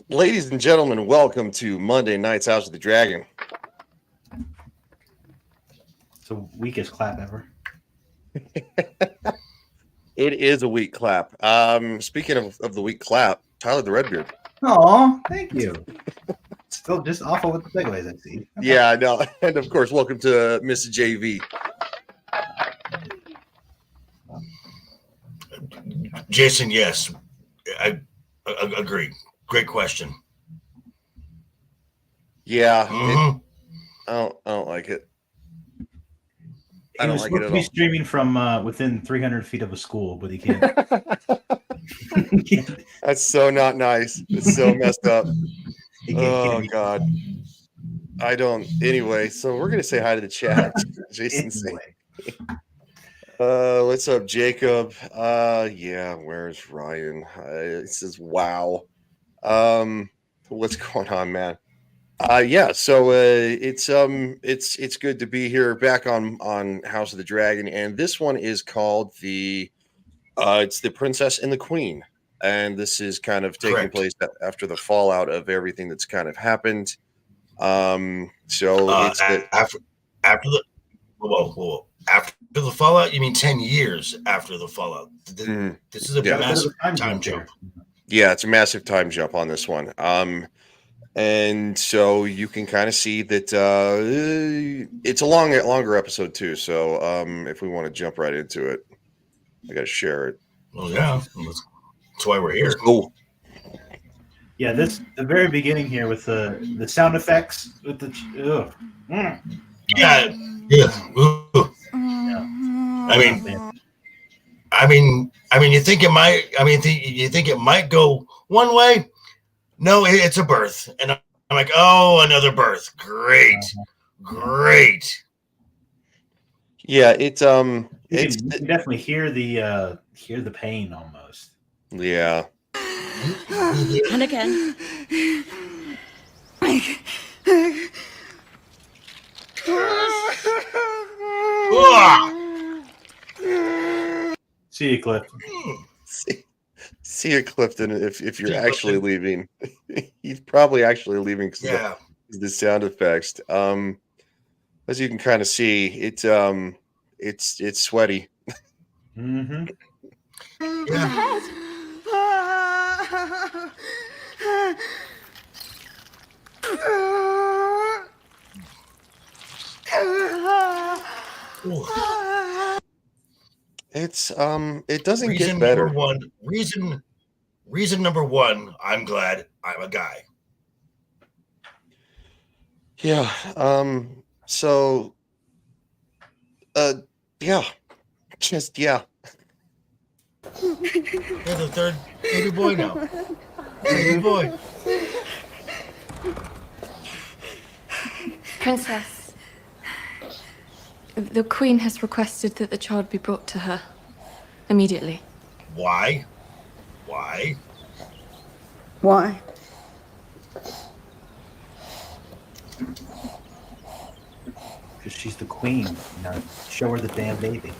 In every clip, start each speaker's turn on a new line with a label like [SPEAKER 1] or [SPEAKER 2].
[SPEAKER 1] Ladies and gentlemen, welcome to Monday Night's House of the Dragon.
[SPEAKER 2] It's the weakest clap ever.
[SPEAKER 1] It is a weak clap. Speaking of the weak clap, Tyler the Redbeard.
[SPEAKER 2] Oh, thank you. Still just awful with the segues, I see. Okay.
[SPEAKER 1] Yeah, no, and of course, welcome to Miss JV.
[SPEAKER 3] Jason, yes, I agree. Great question.
[SPEAKER 1] Yeah,
[SPEAKER 3] Mhm.
[SPEAKER 1] I don't like it.
[SPEAKER 2] He was supposed to be streaming from within 300 feet of a school, but he can't.
[SPEAKER 1] That's so not nice. It's so messed up. Oh God. I don't. Anyway, so we're gonna say hi to the chat. Jason,
[SPEAKER 2] Anyway.
[SPEAKER 1] What's up, Jacob? Yeah. Where's Ryan? It says, "Wow." What's going on, man? Yeah. So it's good to be here back on House of the Dragon, and this one is called it's the Princess and the Queen, and this is kind of taking
[SPEAKER 3] Correct.
[SPEAKER 1] place after the fallout of everything that's kind of happened. So it's
[SPEAKER 3] after the after the fallout. You mean 10 years after the fallout? This is a massive time jump.
[SPEAKER 1] Yeah, it's a massive time jump on this one. And so you can kind of see that it's a longer episode too. So if we want to jump right into it, I got to share it.
[SPEAKER 3] Well, yeah, that's why we're here.
[SPEAKER 1] Cool.
[SPEAKER 2] Yeah, the very beginning here with the sound effects with the
[SPEAKER 3] Yeah. I mean, you think it might. You think it might go one way. No, it's a birth, and I'm like, oh, another birth. Great.
[SPEAKER 1] Yeah,
[SPEAKER 2] you can definitely hear the pain almost.
[SPEAKER 1] Yeah.
[SPEAKER 4] And again.
[SPEAKER 2] See you, Clifton.
[SPEAKER 1] See you, Clifton. If you're actually leaving, he's probably actually leaving because of the sound effects. As you can kind of see, it's sweaty.
[SPEAKER 2] Mm-hmm.
[SPEAKER 3] Yeah.
[SPEAKER 1] It's it doesn't get better.
[SPEAKER 3] Reason number one, I'm glad I'm a guy.
[SPEAKER 1] Yeah. So yeah. Just yeah.
[SPEAKER 3] You're the third baby boy now. Baby boy.
[SPEAKER 4] Princess, the Queen has requested that the child be brought to her immediately.
[SPEAKER 3] Why?
[SPEAKER 2] Because she's the queen. Now show her the damn baby.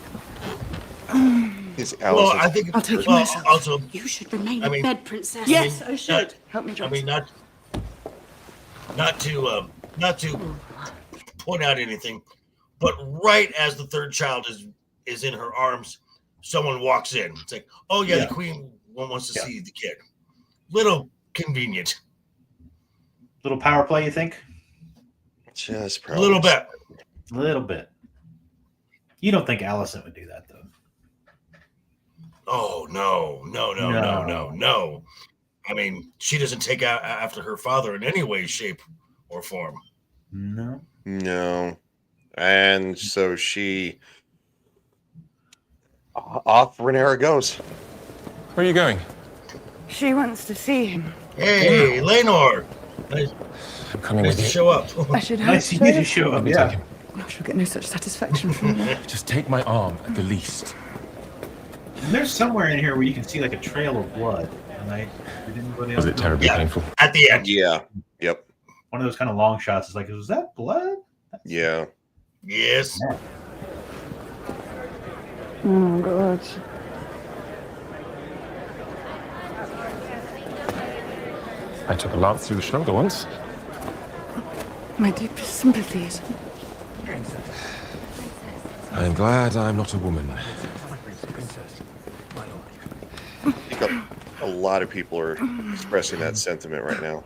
[SPEAKER 3] Well, I think.
[SPEAKER 4] I'll take you myself.
[SPEAKER 3] Also,
[SPEAKER 5] you should remain in bed, princess.
[SPEAKER 4] Yes, I should.
[SPEAKER 5] Help me,
[SPEAKER 3] I mean, not to point out anything, but right as the third child is in her arms, someone walks in. It's like, oh yeah. The queen wants to see the kid. Little convenient.
[SPEAKER 2] Little power play, you think?
[SPEAKER 1] Just
[SPEAKER 3] probably. A
[SPEAKER 2] little bit. You don't think Alicent would do that, though?
[SPEAKER 3] Oh, no. I mean, she doesn't take after her father in any way, shape, or form.
[SPEAKER 2] No.
[SPEAKER 1] And so off Rhaenyra goes.
[SPEAKER 6] Where are you going?
[SPEAKER 5] She wants to see him.
[SPEAKER 3] Hey, Laenor. Nice.
[SPEAKER 6] I'm coming with you.
[SPEAKER 3] Show up.
[SPEAKER 5] I should hope
[SPEAKER 2] nice you to show up. Yeah.
[SPEAKER 5] I shall get no such satisfaction from that.
[SPEAKER 6] Just take my arm at the least.
[SPEAKER 2] And there's somewhere in here where you can see like a trail of blood.
[SPEAKER 6] Was it terribly painful?
[SPEAKER 3] At the end.
[SPEAKER 1] Yeah. Yep.
[SPEAKER 2] One of those kind of long shots is like, was that blood?
[SPEAKER 1] Yeah.
[SPEAKER 3] Yes.
[SPEAKER 2] Yeah.
[SPEAKER 5] Oh, God.
[SPEAKER 6] I took a lance through the shoulder once.
[SPEAKER 5] My deepest sympathies.
[SPEAKER 6] I'm glad I'm not a woman.
[SPEAKER 1] I think a lot of people are expressing that sentiment right now.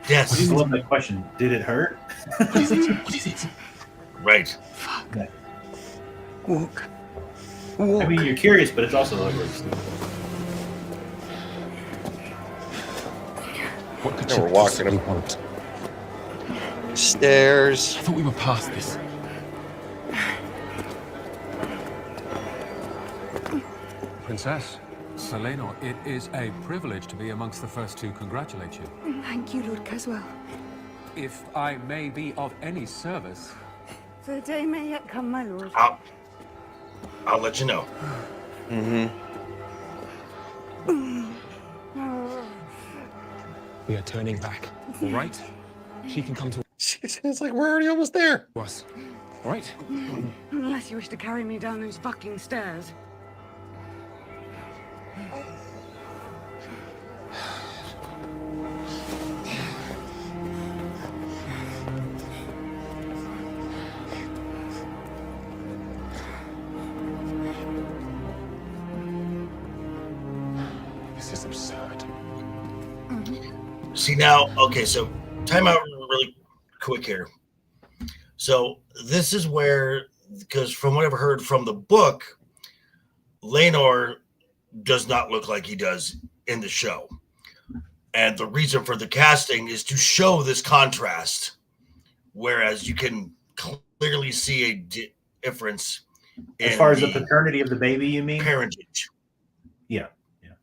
[SPEAKER 3] Yes.
[SPEAKER 2] I love that question. Did it hurt?
[SPEAKER 6] What is it? What is it?
[SPEAKER 3] Right.
[SPEAKER 5] Fuck.
[SPEAKER 2] Yeah.
[SPEAKER 5] Walk.
[SPEAKER 2] I mean, you're curious, but it's also like
[SPEAKER 6] What could
[SPEAKER 1] No,
[SPEAKER 6] you
[SPEAKER 1] we're walking
[SPEAKER 6] possibly
[SPEAKER 1] up.
[SPEAKER 6] want?
[SPEAKER 1] Stairs.
[SPEAKER 6] I thought we were past this.
[SPEAKER 7] Princess, Sir Laenor, it is a privilege to be amongst the first to congratulate you.
[SPEAKER 5] Thank you, Lord Caswell.
[SPEAKER 7] If I may be of any service,
[SPEAKER 5] The day may yet come, my lord.
[SPEAKER 3] I'll let you know.
[SPEAKER 1] Mm-hmm.
[SPEAKER 6] We are turning back. All right? She can come to
[SPEAKER 1] It's like we're already almost there.
[SPEAKER 6] us. All right?
[SPEAKER 5] Unless you wish to carry me down those fucking stairs.
[SPEAKER 6] This is absurd.
[SPEAKER 3] See now, okay, so time out really quick here. So this is where, because from what I've heard from the book, Laenor does not look like he does in the show. And the reason for the casting is to show this contrast, whereas you can clearly see a difference
[SPEAKER 2] as far as the paternity of the baby, you mean?
[SPEAKER 3] parentage.
[SPEAKER 2] Yeah.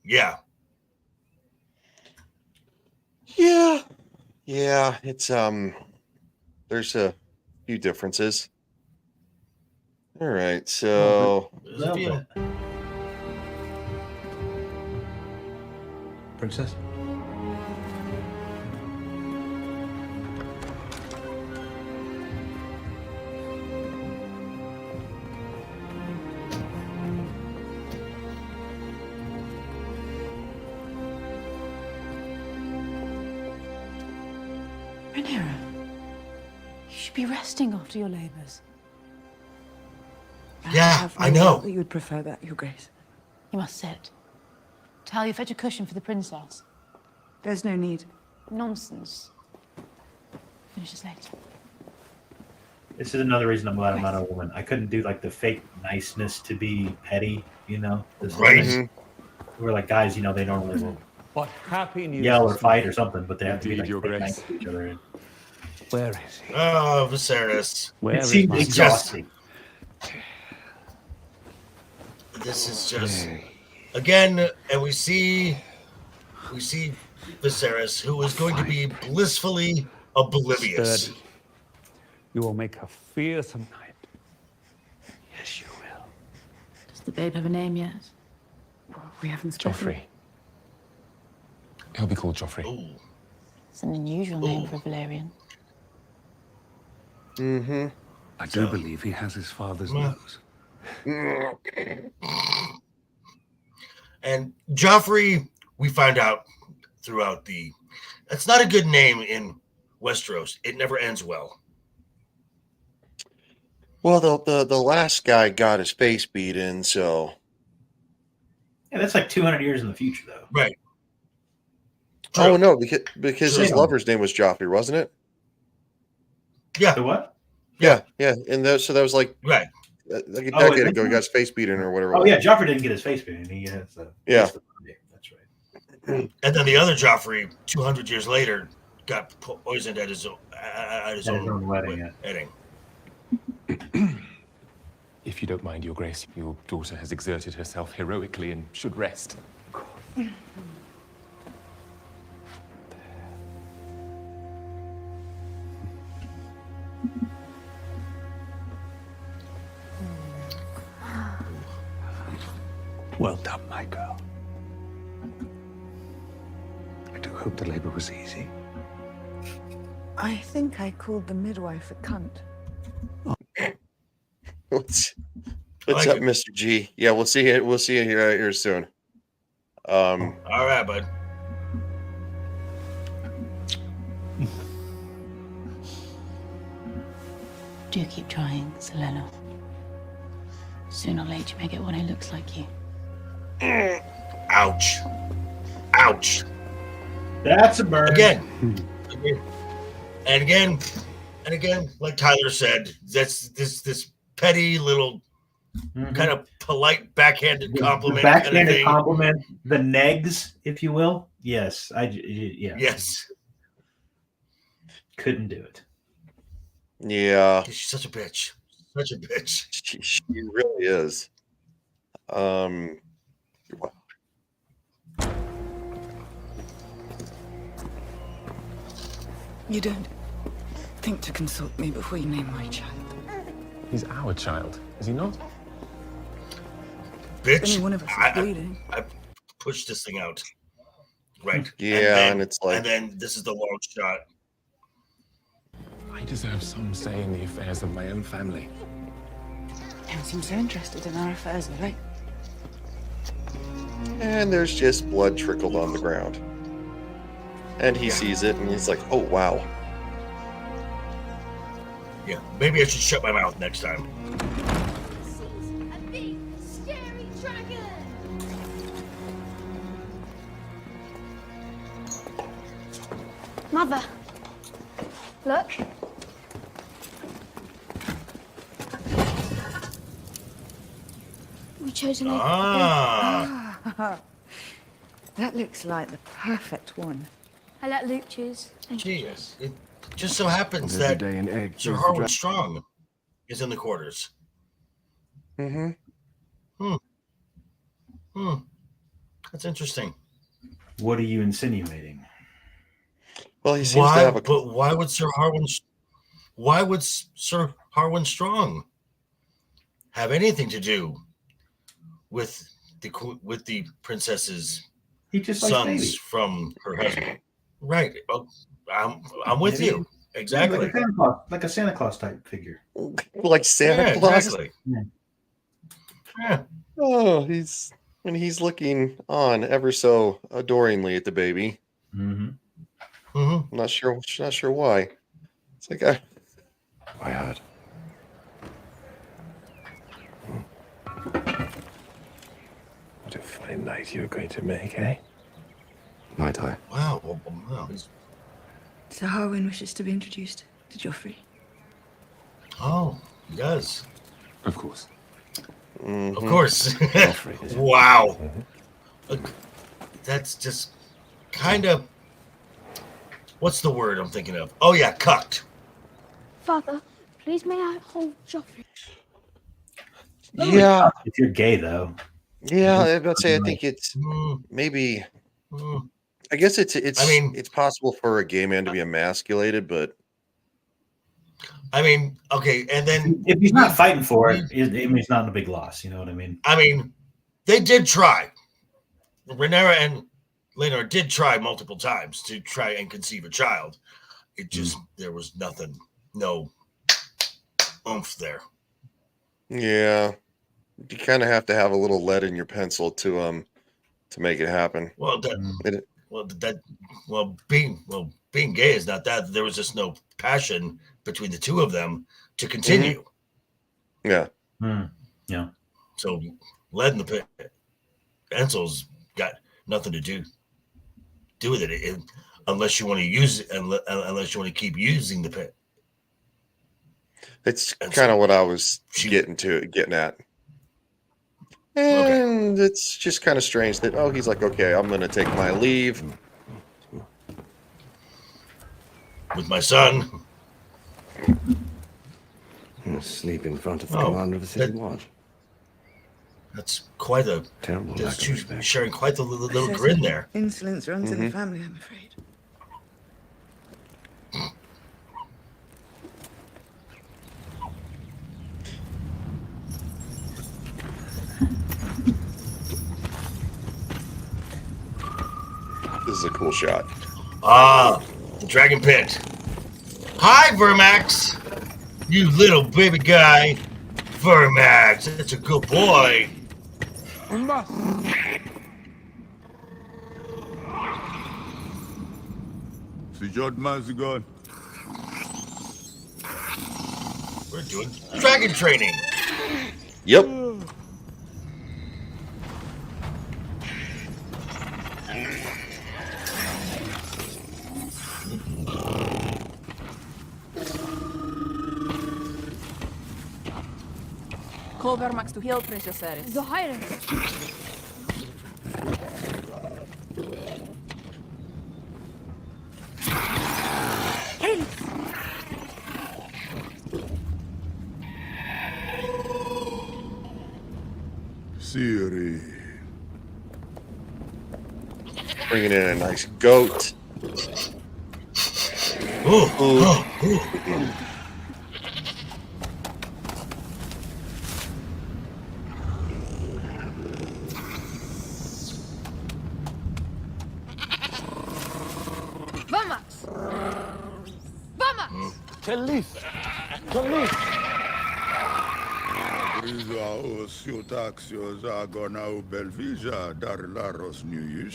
[SPEAKER 3] Yeah.
[SPEAKER 1] Yeah, it's there's a few differences. All right, so
[SPEAKER 3] There's a few.
[SPEAKER 7] Princess?
[SPEAKER 5] Rhaenyra, you should be resting after your labours.
[SPEAKER 3] Yeah, I know.
[SPEAKER 5] That you would prefer that, Your Grace.
[SPEAKER 8] You must sit. Tal, you fetch a cushion for the princess.
[SPEAKER 5] There's no need.
[SPEAKER 8] Nonsense. Finish this later.
[SPEAKER 2] This is another reason I'm glad I'm not a woman. I couldn't do like the fake niceness to be petty, you know? This
[SPEAKER 3] Right.
[SPEAKER 2] is- We're like guys, you know, they normally will
[SPEAKER 7] What happy news!
[SPEAKER 2] yell or fight or something, but they have to be
[SPEAKER 6] Indeed,
[SPEAKER 2] like
[SPEAKER 6] Your
[SPEAKER 2] fake
[SPEAKER 6] Grace.
[SPEAKER 2] nice to each other.
[SPEAKER 7] Where is he?
[SPEAKER 3] Oh, Viserys.
[SPEAKER 7] Where
[SPEAKER 2] It
[SPEAKER 7] is
[SPEAKER 2] seems
[SPEAKER 7] my
[SPEAKER 2] exhausting.
[SPEAKER 3] This is just again, and we see Viserys, who is going to be blissfully oblivious.
[SPEAKER 7] Sturdy. You will make a fearsome knight. Yes, you will.
[SPEAKER 8] Does the babe have a name yet?
[SPEAKER 5] We haven't spoken.
[SPEAKER 6] Joffrey. He'll be called Joffrey.
[SPEAKER 3] Ooh.
[SPEAKER 8] It's an unusual name for a Valerian.
[SPEAKER 1] mm-hmm.
[SPEAKER 7] I do believe he has his father's
[SPEAKER 3] Well.
[SPEAKER 7] nose.
[SPEAKER 3] And Joffrey, we find out throughout that's not a good name in Westeros. It never ends well.
[SPEAKER 1] Well, the last guy got his face beat in, so
[SPEAKER 2] Yeah, that's like 200 years in the future, though.
[SPEAKER 3] Right.
[SPEAKER 1] oh no, because his
[SPEAKER 2] True.
[SPEAKER 1] lover's name was Joffrey, wasn't it?
[SPEAKER 3] Yeah.
[SPEAKER 2] The what?
[SPEAKER 1] Yeah, and so that was like
[SPEAKER 3] Right.
[SPEAKER 1] a
[SPEAKER 2] Oh,
[SPEAKER 1] decade
[SPEAKER 2] is
[SPEAKER 1] ago.
[SPEAKER 2] it?
[SPEAKER 1] He got his face beaten or whatever.
[SPEAKER 2] Oh, yeah, Joffrey didn't get his face beaten. He has
[SPEAKER 1] Yeah.
[SPEAKER 2] That's right.
[SPEAKER 3] And then the other Joffrey, 200 years later, got poisoned at his own
[SPEAKER 2] Wedding,
[SPEAKER 3] wedding.
[SPEAKER 6] If you don't mind, Your Grace, your daughter has exerted herself heroically and should rest.
[SPEAKER 7] Well done, my girl. I do hope the labor was easy.
[SPEAKER 5] I think I called the midwife a cunt.
[SPEAKER 1] What's
[SPEAKER 3] like
[SPEAKER 1] up,
[SPEAKER 3] it.
[SPEAKER 1] Mr. G? Yeah, we'll see you. We'll see you here soon.
[SPEAKER 3] All right, bud.
[SPEAKER 8] Do keep trying, Selena. Sooner or later, you may get one who looks like you.
[SPEAKER 3] Ouch. Ouch.
[SPEAKER 2] That's a burn.
[SPEAKER 3] Again. And again. And again, like Tyler said, that's this petty little kind of polite backhanded compliment.
[SPEAKER 2] The backhanded
[SPEAKER 3] kind of thing.
[SPEAKER 2] compliment, the negs, if you will. Yes, yeah.
[SPEAKER 3] Yes.
[SPEAKER 2] Couldn't do it.
[SPEAKER 1] Yeah,
[SPEAKER 3] She's such a bitch. Such a bitch.
[SPEAKER 1] she really is.
[SPEAKER 5] You don't think to consult me before you name my child.
[SPEAKER 6] He's our child, is he not?
[SPEAKER 3] Bitch.
[SPEAKER 5] Any one of us is bleeding.
[SPEAKER 3] I pushed this thing out. Right.
[SPEAKER 1] Yeah, and it's like,
[SPEAKER 3] and then this is the long shot.
[SPEAKER 6] I deserve some say in the affairs of my own family.
[SPEAKER 5] Don't seem so interested in our affairs, do they?
[SPEAKER 1] and there's just blood trickled on the ground. And he sees it, and he's like, oh, wow.
[SPEAKER 3] Yeah, maybe I should shut my mouth next time.
[SPEAKER 9] A big, scary dragon! Mother, look. We chose an
[SPEAKER 3] Ah,
[SPEAKER 5] That looks like the perfect one.
[SPEAKER 9] I let Luke choose. Thank you.
[SPEAKER 3] jeez. It just so happens
[SPEAKER 7] Every
[SPEAKER 3] that
[SPEAKER 7] day an egg.
[SPEAKER 3] Sir
[SPEAKER 7] proves the
[SPEAKER 3] Harwin Strong is in the quarters.
[SPEAKER 1] Mm-hmm.
[SPEAKER 3] That's interesting.
[SPEAKER 2] What are you insinuating?
[SPEAKER 1] Well, he seems to have a...
[SPEAKER 3] But why would Sir Harwin Strong have anything to do with the princess's
[SPEAKER 2] He just likes
[SPEAKER 3] sons
[SPEAKER 2] babies.
[SPEAKER 3] from her husband? Right. Oh, I'm with
[SPEAKER 2] Maybe.
[SPEAKER 3] you. Exactly.
[SPEAKER 2] Like a Santa Claus type figure.
[SPEAKER 1] like Santa
[SPEAKER 3] Yeah,
[SPEAKER 1] Claus.
[SPEAKER 3] exactly.
[SPEAKER 2] Yeah.
[SPEAKER 3] Yeah.
[SPEAKER 1] Oh, he's looking on ever so adoringly at the baby.
[SPEAKER 2] Mm-hmm.
[SPEAKER 3] Mm-hmm.
[SPEAKER 1] I'm not sure why. It's like
[SPEAKER 6] I heard. What a fine night you're going to make, eh? Might I?
[SPEAKER 3] Wow. Wow.
[SPEAKER 5] Sir Harwin wishes to be introduced to Joffrey.
[SPEAKER 3] Oh, he does.
[SPEAKER 6] Of course.
[SPEAKER 1] mhm.
[SPEAKER 3] Of course.
[SPEAKER 6] Joffrey, is it?
[SPEAKER 3] Wow. Look, that's just kind of. What's the word I'm thinking of? Oh yeah, cucked.
[SPEAKER 9] Father, please may I hold Joffrey?
[SPEAKER 1] Yeah,
[SPEAKER 2] If you're gay, though.
[SPEAKER 1] yeah. I was about to say, I think it's
[SPEAKER 3] Mm,
[SPEAKER 1] maybe.
[SPEAKER 3] mm.
[SPEAKER 1] I guess it's.
[SPEAKER 3] I mean-
[SPEAKER 1] it's possible for a gay man to be emasculated, but
[SPEAKER 3] I mean, okay, and then
[SPEAKER 2] If he's not fighting for it, it's not a big loss. You know what I mean?
[SPEAKER 3] I mean, they did try. Rhaenyra and Laenor did try multiple times to try and conceive a child. It just there was nothing, no oomph there.
[SPEAKER 1] yeah, you kind of have to have a little lead in your pencil to make it happen.
[SPEAKER 3] Well, being gay is not that. There was just no passion between the two of them to continue.
[SPEAKER 1] Yeah,
[SPEAKER 2] Yeah.
[SPEAKER 3] So lead in the pencils got nothing to do with it, unless you want to use it, unless you want to keep using the pit.
[SPEAKER 1] it's
[SPEAKER 3] And
[SPEAKER 1] kind of
[SPEAKER 3] so
[SPEAKER 1] what I was
[SPEAKER 3] she-
[SPEAKER 1] getting at.
[SPEAKER 3] Okay.
[SPEAKER 1] And it's just kind of strange that he's like, okay, I'm gonna take my leave.
[SPEAKER 3] With my son.
[SPEAKER 10] Sleep in front of the
[SPEAKER 3] Oh,
[SPEAKER 10] commander of the city
[SPEAKER 3] that-
[SPEAKER 10] watch.
[SPEAKER 3] That's quite a.
[SPEAKER 10] Terrible
[SPEAKER 3] That's
[SPEAKER 10] lack of
[SPEAKER 3] you
[SPEAKER 10] respect.
[SPEAKER 3] sharing quite the little
[SPEAKER 5] Says
[SPEAKER 3] grin there.
[SPEAKER 5] Insolence runs in the family, I'm afraid.
[SPEAKER 1] This is a cool shot.
[SPEAKER 3] Ah, the dragon pit. Hi, Vermax. You little baby guy. Vermax, that's a good boy. We're doing dragon training.
[SPEAKER 1] Yep.
[SPEAKER 11] Call Vermax to heal Precious Ares.
[SPEAKER 9] The higher.
[SPEAKER 12] Siri.
[SPEAKER 1] Bringing in a nice goat.
[SPEAKER 9] Vamax! Vamax!
[SPEAKER 12] Kelis! Kelis!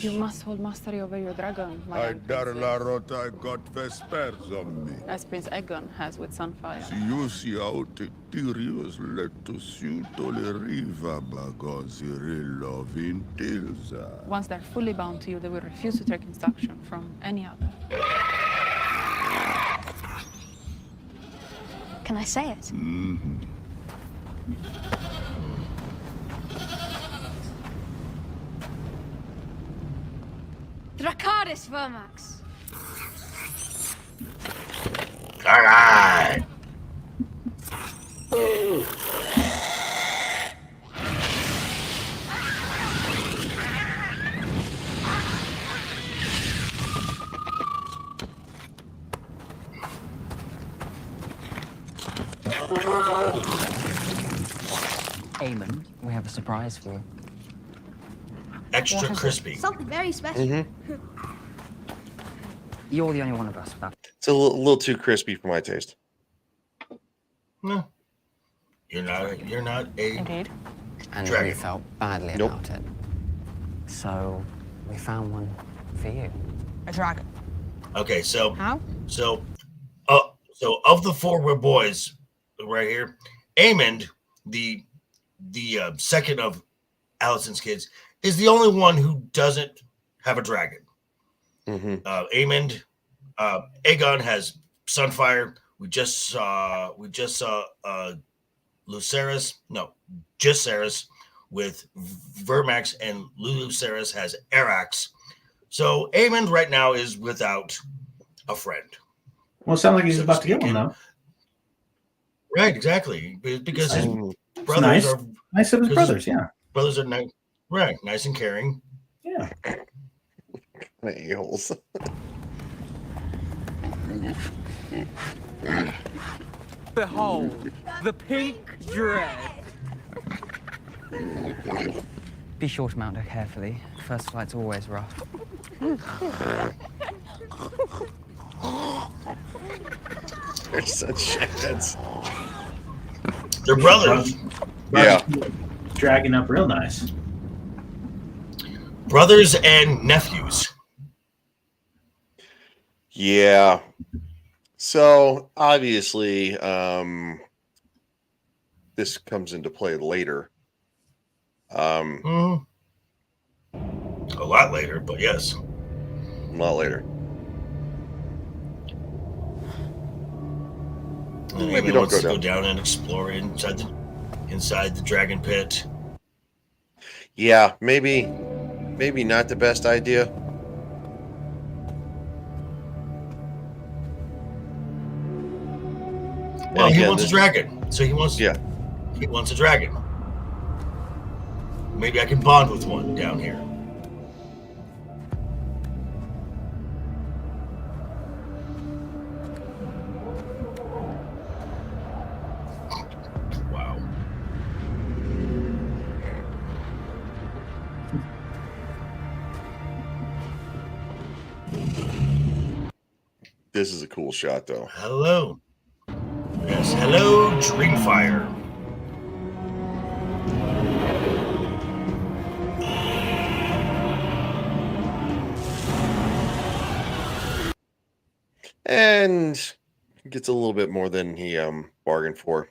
[SPEAKER 11] You must hold mastery over your dragon. my young princess.
[SPEAKER 12] I got Vespers on me.
[SPEAKER 11] As Prince Aegon has with Sunfire.
[SPEAKER 12] Si aute tirios letus riva bagosirilo vintilza.
[SPEAKER 11] Once they're fully bound to you, they will refuse to take instruction from any other.
[SPEAKER 9] Can I say it?
[SPEAKER 12] Mm-hmm.
[SPEAKER 9] Dracarys, Vermax!
[SPEAKER 3] All right.
[SPEAKER 13] Aemon, we have a surprise for you.
[SPEAKER 3] Extra crispy.
[SPEAKER 9] Something very special.
[SPEAKER 1] Mm-hmm.
[SPEAKER 13] You're the only one of us.
[SPEAKER 1] It's a little too crispy for my taste.
[SPEAKER 3] No. You're not a
[SPEAKER 11] Indeed.
[SPEAKER 13] And
[SPEAKER 3] dragon.
[SPEAKER 13] we felt badly
[SPEAKER 1] Nope.
[SPEAKER 13] about it. So we found one for you.
[SPEAKER 11] A dragon.
[SPEAKER 3] Okay, so
[SPEAKER 11] How?
[SPEAKER 3] so of the four we're boys right here, Aemond, the second of Alicent's kids, is the only one who doesn't have a dragon.
[SPEAKER 1] Mm-hmm.
[SPEAKER 3] Aemond, Aegon has Sunfire. We just saw Viserys with Vermax, and Lucerys has Arax. So Aemond right now is without a friend.
[SPEAKER 2] Well, it sounds like he's about to get one, though.
[SPEAKER 3] Right, exactly. Because his
[SPEAKER 2] It's
[SPEAKER 3] brothers
[SPEAKER 2] nice.
[SPEAKER 3] are
[SPEAKER 2] Nice of his
[SPEAKER 3] 'cause
[SPEAKER 2] brothers, yeah.
[SPEAKER 3] brothers are nice, right? Nice and caring.
[SPEAKER 2] Yeah.
[SPEAKER 1] A-holes.
[SPEAKER 14] Behold, the pink dread.
[SPEAKER 13] Be sure to mount her carefully. First flight's always rough.
[SPEAKER 1] They're such shitheads.
[SPEAKER 3] They're brothers.
[SPEAKER 1] Yeah.
[SPEAKER 2] Dragging up real nice.
[SPEAKER 3] Brothers and nephews.
[SPEAKER 1] Yeah. So obviously, this comes into play later.
[SPEAKER 3] A lot later, but yes.
[SPEAKER 1] A lot later.
[SPEAKER 3] Maybe
[SPEAKER 1] don't
[SPEAKER 3] wants
[SPEAKER 1] go
[SPEAKER 3] to go
[SPEAKER 1] down.
[SPEAKER 3] down and explore inside the dragon pit.
[SPEAKER 1] Yeah, maybe not the best idea.
[SPEAKER 3] Well,
[SPEAKER 1] And
[SPEAKER 3] he
[SPEAKER 1] again,
[SPEAKER 3] wants a
[SPEAKER 1] this-
[SPEAKER 3] dragon, so he wants a dragon. Maybe I can bond with one down here. Wow.
[SPEAKER 1] This is a cool shot, though.
[SPEAKER 3] Hello. Yes, hello, Dreamfire.
[SPEAKER 1] And Gets a little bit more than he bargained for.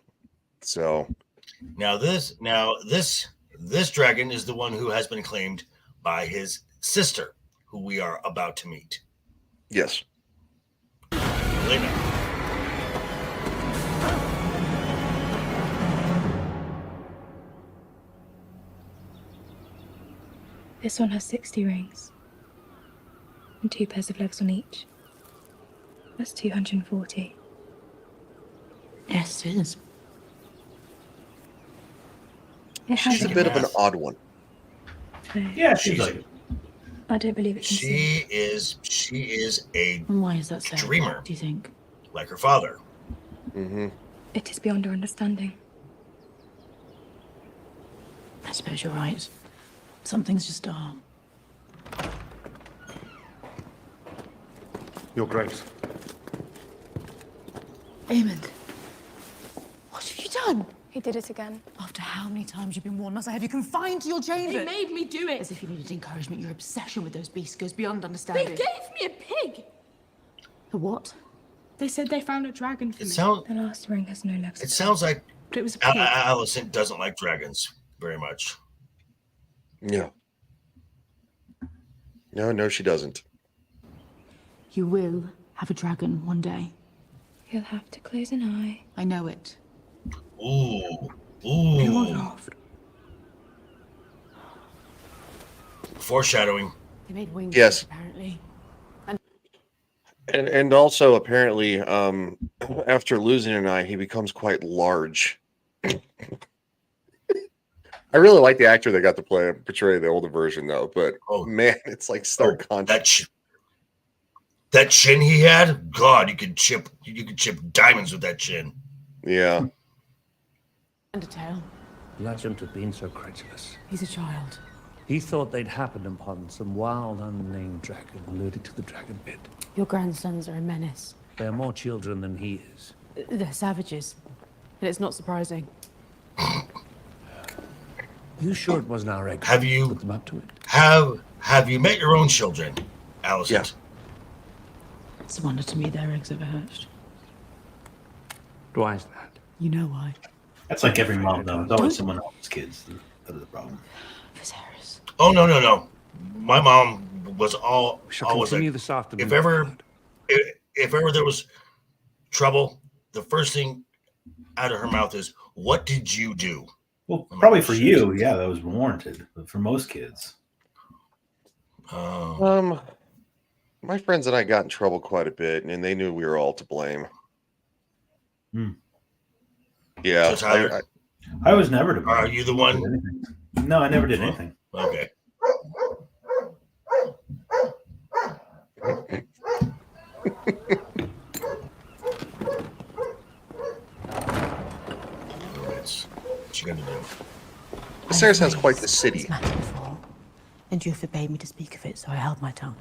[SPEAKER 1] So
[SPEAKER 3] Now this dragon is the one who has been claimed by his sister, who we are about to meet.
[SPEAKER 1] yes.
[SPEAKER 3] Laenor.
[SPEAKER 15] This one has 60 rings. And 2 pairs of legs on each. That's 240.
[SPEAKER 8] Yes, it is.
[SPEAKER 1] She's a bit of an odd one.
[SPEAKER 2] Yeah, she's like.
[SPEAKER 15] I don't believe it.
[SPEAKER 3] She is a
[SPEAKER 8] Why is that so?
[SPEAKER 3] dreamer,
[SPEAKER 8] Do you think?
[SPEAKER 3] like her father.
[SPEAKER 1] Mm-hmm.
[SPEAKER 15] It is beyond our understanding.
[SPEAKER 8] I suppose you're right. Some things just are.
[SPEAKER 6] Your Grace.
[SPEAKER 8] Aemond, what have you done?
[SPEAKER 4] He did it again.
[SPEAKER 8] After how many times you've been warned, must I have you confined to your chamber?
[SPEAKER 4] He made me do it.
[SPEAKER 8] As if you needed encouragement. Your obsession with those beasts goes beyond
[SPEAKER 4] They
[SPEAKER 8] understanding.
[SPEAKER 4] gave me a pig.
[SPEAKER 8] A what?
[SPEAKER 15] They said they found a dragon for
[SPEAKER 3] It
[SPEAKER 15] me.
[SPEAKER 3] sounds.
[SPEAKER 15] The last ring has no legs.
[SPEAKER 3] It sounds like
[SPEAKER 15] But it was a pig.
[SPEAKER 3] Alicent doesn't like dragons very much.
[SPEAKER 1] Yeah. No, she doesn't.
[SPEAKER 8] You will have a dragon one day.
[SPEAKER 15] You'll have to close an eye.
[SPEAKER 8] I know it.
[SPEAKER 3] Ooh.
[SPEAKER 8] You won't laugh.
[SPEAKER 3] Foreshadowing.
[SPEAKER 8] They made wings,
[SPEAKER 1] Yes.
[SPEAKER 8] apparently.
[SPEAKER 1] And also apparently, after losing an eye, he becomes quite large. I really like the actor that got to portray the older version though, but man, it's like stark contrast.
[SPEAKER 3] That chin he had, God, you could chip diamonds with that chin.
[SPEAKER 1] Yeah.
[SPEAKER 8] And a tail.
[SPEAKER 16] Why shouldn't have been so credulous?
[SPEAKER 8] He's a child.
[SPEAKER 16] He thought they'd happened upon some wild, unnamed dragon alerted to the dragon pit.
[SPEAKER 8] Your grandsons are a menace.
[SPEAKER 16] They're more children than he is.
[SPEAKER 8] They're savages. And it's not surprising.
[SPEAKER 16] You sure it wasn't our egg?
[SPEAKER 3] Have you
[SPEAKER 16] put them up to it?
[SPEAKER 3] Have you met your own children, Alicent?
[SPEAKER 1] Yeah.
[SPEAKER 8] It's a wonder to me their eggs ever hatched.
[SPEAKER 16] Why is that?
[SPEAKER 8] You know why.
[SPEAKER 2] That's like every mom, though. It's always someone else's kids that are the problem.
[SPEAKER 8] Viscerys.
[SPEAKER 3] Oh no! My mom was always
[SPEAKER 16] continue
[SPEAKER 3] like,
[SPEAKER 16] this afternoon.
[SPEAKER 3] if ever there was trouble, the first thing out of her mouth is, "What did you do?"
[SPEAKER 2] Well, probably for you, yeah, that was warranted. But for most kids,
[SPEAKER 1] My friends and I got in trouble quite a bit, and they knew we were all to blame. Yeah,
[SPEAKER 3] So, Tyler,
[SPEAKER 2] I was never to blame.
[SPEAKER 3] Are you the one?
[SPEAKER 2] No, I never did anything.
[SPEAKER 3] Okay. What you gonna do?
[SPEAKER 1] Viscerys has quite the city.
[SPEAKER 8] This matter before, and you forbade me to speak of it, so I held my tongue.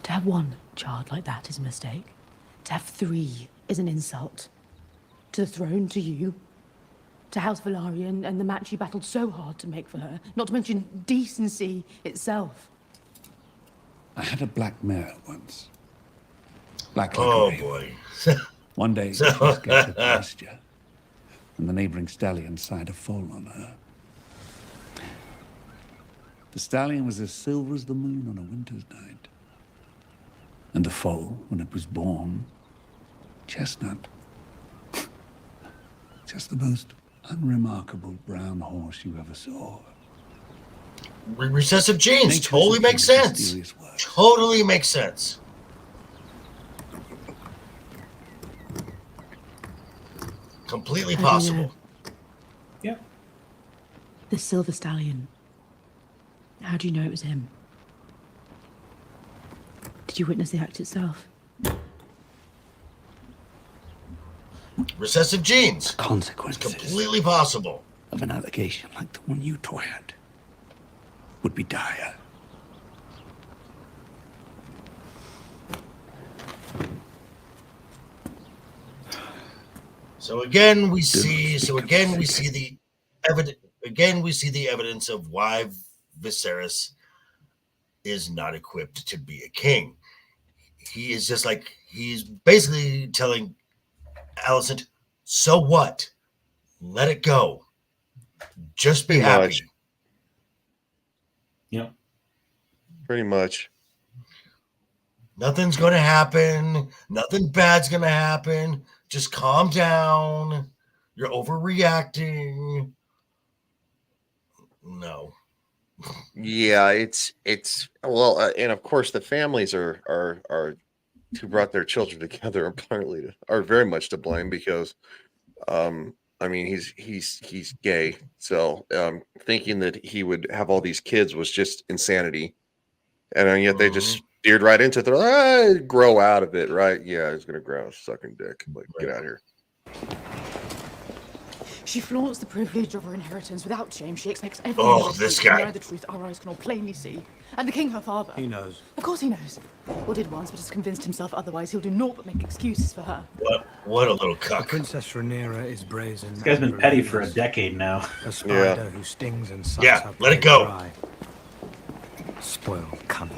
[SPEAKER 8] To have one child like that is a mistake. To have 3 is an insult. To the throne, to you, to House Velaryon and the match you battled so hard to make for her, not to mention decency itself.
[SPEAKER 17] I had a black mare once. Black
[SPEAKER 3] Oh
[SPEAKER 17] like a raven.
[SPEAKER 3] boy.
[SPEAKER 17] One day she was scattered pasture, and the neighboring stallion sired a foal on her. The stallion was as silver as the moon on a winter's night. And the foal, when it was born, chestnut. Just the most unremarkable brown horse you ever saw.
[SPEAKER 3] Recessive genes
[SPEAKER 17] Nature's
[SPEAKER 3] totally
[SPEAKER 17] a
[SPEAKER 3] makes
[SPEAKER 17] bit of
[SPEAKER 3] sense.
[SPEAKER 17] mysterious work.
[SPEAKER 3] Totally makes sense. Completely
[SPEAKER 8] How do you
[SPEAKER 3] possible.
[SPEAKER 8] know?
[SPEAKER 2] Yeah.
[SPEAKER 8] The silver stallion. How do you know it was him? Did you witness the act itself?
[SPEAKER 3] Recessive genes. It's
[SPEAKER 17] Consequences
[SPEAKER 3] completely possible.
[SPEAKER 17] of an allegation like the one you toyed would be dire.
[SPEAKER 3] So again, we see. So again, we see the evidence. Again, we see the evidence of why Viscerys is not equipped to be a king. He is just like he's basically telling Alicent, so what? Let it go. Just be happy.
[SPEAKER 1] Much.
[SPEAKER 2] Yeah.
[SPEAKER 1] Pretty much.
[SPEAKER 3] Nothing's going to happen. Nothing bad's going to happen. Just calm down. You're overreacting. No.
[SPEAKER 1] Yeah, it's well, and of course the families are who brought their children together apparently are very much to blame because, I mean he's gay, so thinking that he would have all these kids was just insanity, and yet they just steered right into it. They're like, grow out of it, right? Yeah, he's gonna grow sucking dick. Like, get out of here.
[SPEAKER 8] She flaunts the privilege of her inheritance without shame. She expects everyone to know the truth our eyes can all plainly see. And the king, her father.
[SPEAKER 16] He knows.
[SPEAKER 8] Of course he knows. Or did once, but has convinced himself otherwise. He'll do naught but make excuses for her.
[SPEAKER 3] What a little cuck.
[SPEAKER 14] Princess Rhaenyra is brazen.
[SPEAKER 2] This guy's been petty for a decade now.
[SPEAKER 14] A spider who stings and sucks
[SPEAKER 3] Yeah,
[SPEAKER 14] up
[SPEAKER 3] let it
[SPEAKER 14] her
[SPEAKER 3] go.
[SPEAKER 14] dry. Spoiled cunt.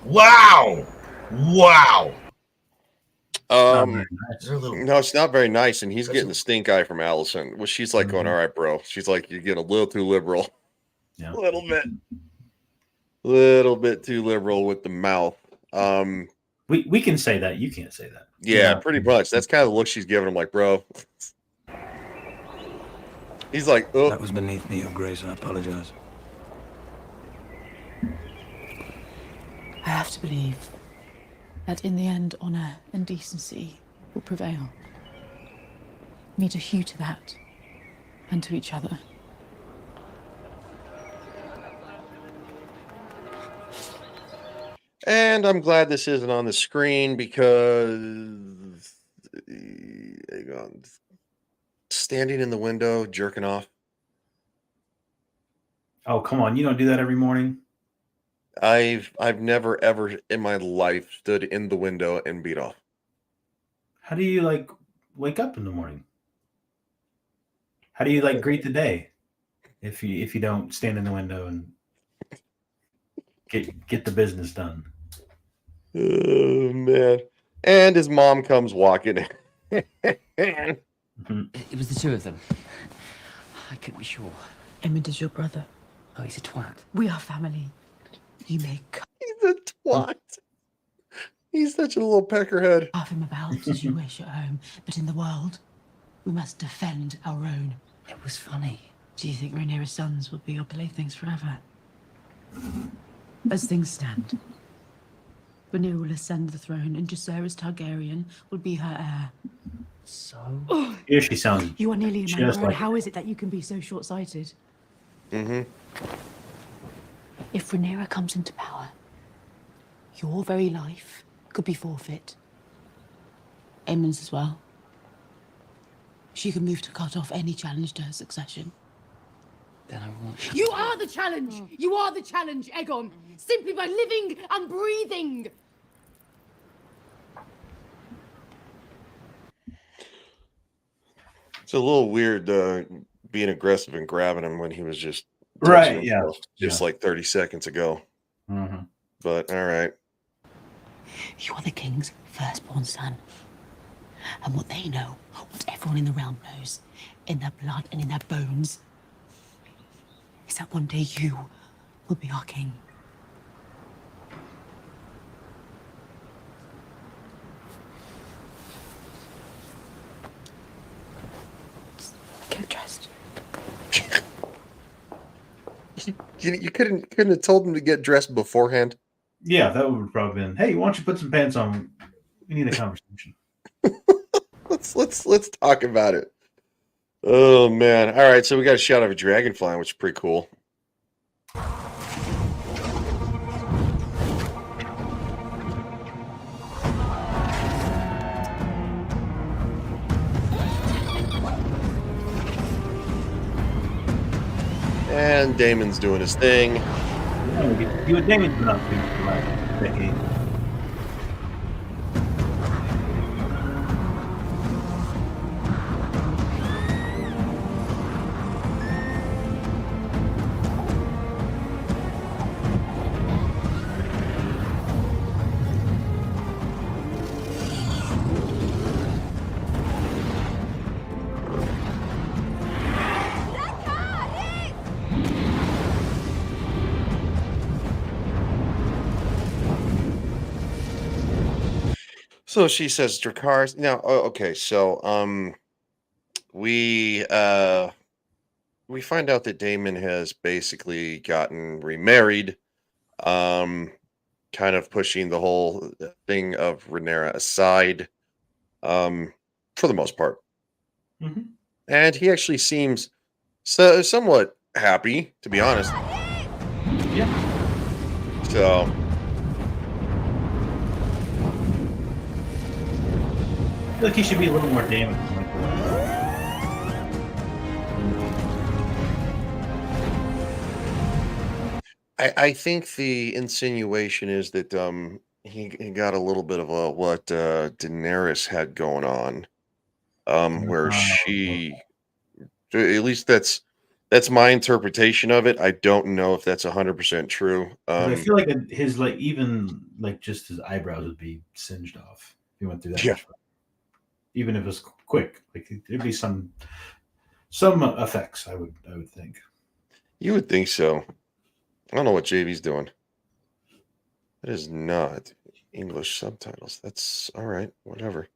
[SPEAKER 3] Wow. Wow.
[SPEAKER 1] No, it's not very nice, and he's getting the stink eye from Alicent. Well, she's like going, all right, bro. She's like, you're getting a little too liberal.
[SPEAKER 2] Yeah.
[SPEAKER 1] Little bit too liberal with the mouth.
[SPEAKER 2] We can say that. You can't say that.
[SPEAKER 1] Yeah, pretty much. That's kind of the look she's giving him, like, bro. He's like, oh.
[SPEAKER 14] That was beneath me, Your Grace. I apologize.
[SPEAKER 8] I have to believe that in the end, honor and decency will prevail. Me to hew to that, and to each other.
[SPEAKER 1] And I'm glad this isn't on the screen because hang on. Standing in the window, jerking off.
[SPEAKER 2] Oh, come on. You don't do that every morning?
[SPEAKER 1] I've never ever in my life stood in the window and beat off.
[SPEAKER 2] How do you like wake up in the morning? How do you like greet the day if you don't stand in the window and get the business done?
[SPEAKER 1] Oh man. And his mom comes walking in.
[SPEAKER 13] It was the two of them. I couldn't be sure.
[SPEAKER 8] Emmett is your brother.
[SPEAKER 13] Oh, he's a twat.
[SPEAKER 8] We are family. You may
[SPEAKER 1] He's a twat. He's such a little peckerhead.
[SPEAKER 8] carve him about as you wish at home, but in the world, we must defend our own.
[SPEAKER 13] It was funny.
[SPEAKER 8] Do you think Rhaenyra's sons will be your playthings forever? As things stand, Rhaenyra will ascend the throne, and Viserys Targaryen will be her heir.
[SPEAKER 13] So?
[SPEAKER 2] Here she sounds.
[SPEAKER 8] You are nearly a man
[SPEAKER 2] just
[SPEAKER 8] grown.
[SPEAKER 2] like-
[SPEAKER 8] How is it that you can be so short-sighted?
[SPEAKER 1] Mm-hmm.
[SPEAKER 8] If Rhaenyra comes into power, your very life could be forfeit. Aemon's as well. She can move to cut off any challenge to her succession.
[SPEAKER 13] Then I won't.
[SPEAKER 8] You are the challenge! You are the challenge, Aegon! Simply by living and breathing!
[SPEAKER 1] It's a little weird being aggressive and grabbing him when he was just
[SPEAKER 2] Right,
[SPEAKER 1] touching himself just
[SPEAKER 2] yeah.
[SPEAKER 1] like 30 seconds ago.
[SPEAKER 2] Mm-hmm.
[SPEAKER 1] But all right.
[SPEAKER 8] You are the king's firstborn son. And what they know, what everyone in the realm knows, in their blood and in their bones, is that one day you will be our king. Get dressed.
[SPEAKER 1] You couldn't have told him to get dressed beforehand.
[SPEAKER 2] Yeah, that would have probably been. Hey, why don't you put some pants on? We need a conversation.
[SPEAKER 1] Let's talk about it. Oh man! All right, so we got a shot of a dragonfly, which is pretty cool. And Damon's doing his thing.
[SPEAKER 2] You and Damon's been up to for the last decade.
[SPEAKER 1] So she says Dracarys. Now, okay, so we find out that Daemon has basically gotten remarried, kind of pushing the whole thing of Rhaenyra aside, for the most part.
[SPEAKER 2] Mm-hmm.
[SPEAKER 1] And he actually seems somewhat happy, to be honest.
[SPEAKER 2] Yeah.
[SPEAKER 1] So.
[SPEAKER 2] I feel like he should be a little more Daemon.
[SPEAKER 1] I think the insinuation is that he got a little bit of what Daenerys had going on, where she, at least that's my interpretation of it. I don't know if that's 100% true.
[SPEAKER 2] I feel like his even just his eyebrows would be singed off if he went through that.
[SPEAKER 1] Yeah.
[SPEAKER 2] Much. Even if it was quick, there'd be some effects. I would think.
[SPEAKER 1] You would think so. I don't know what JV's doing. That is not English subtitles. That's all right. Whatever.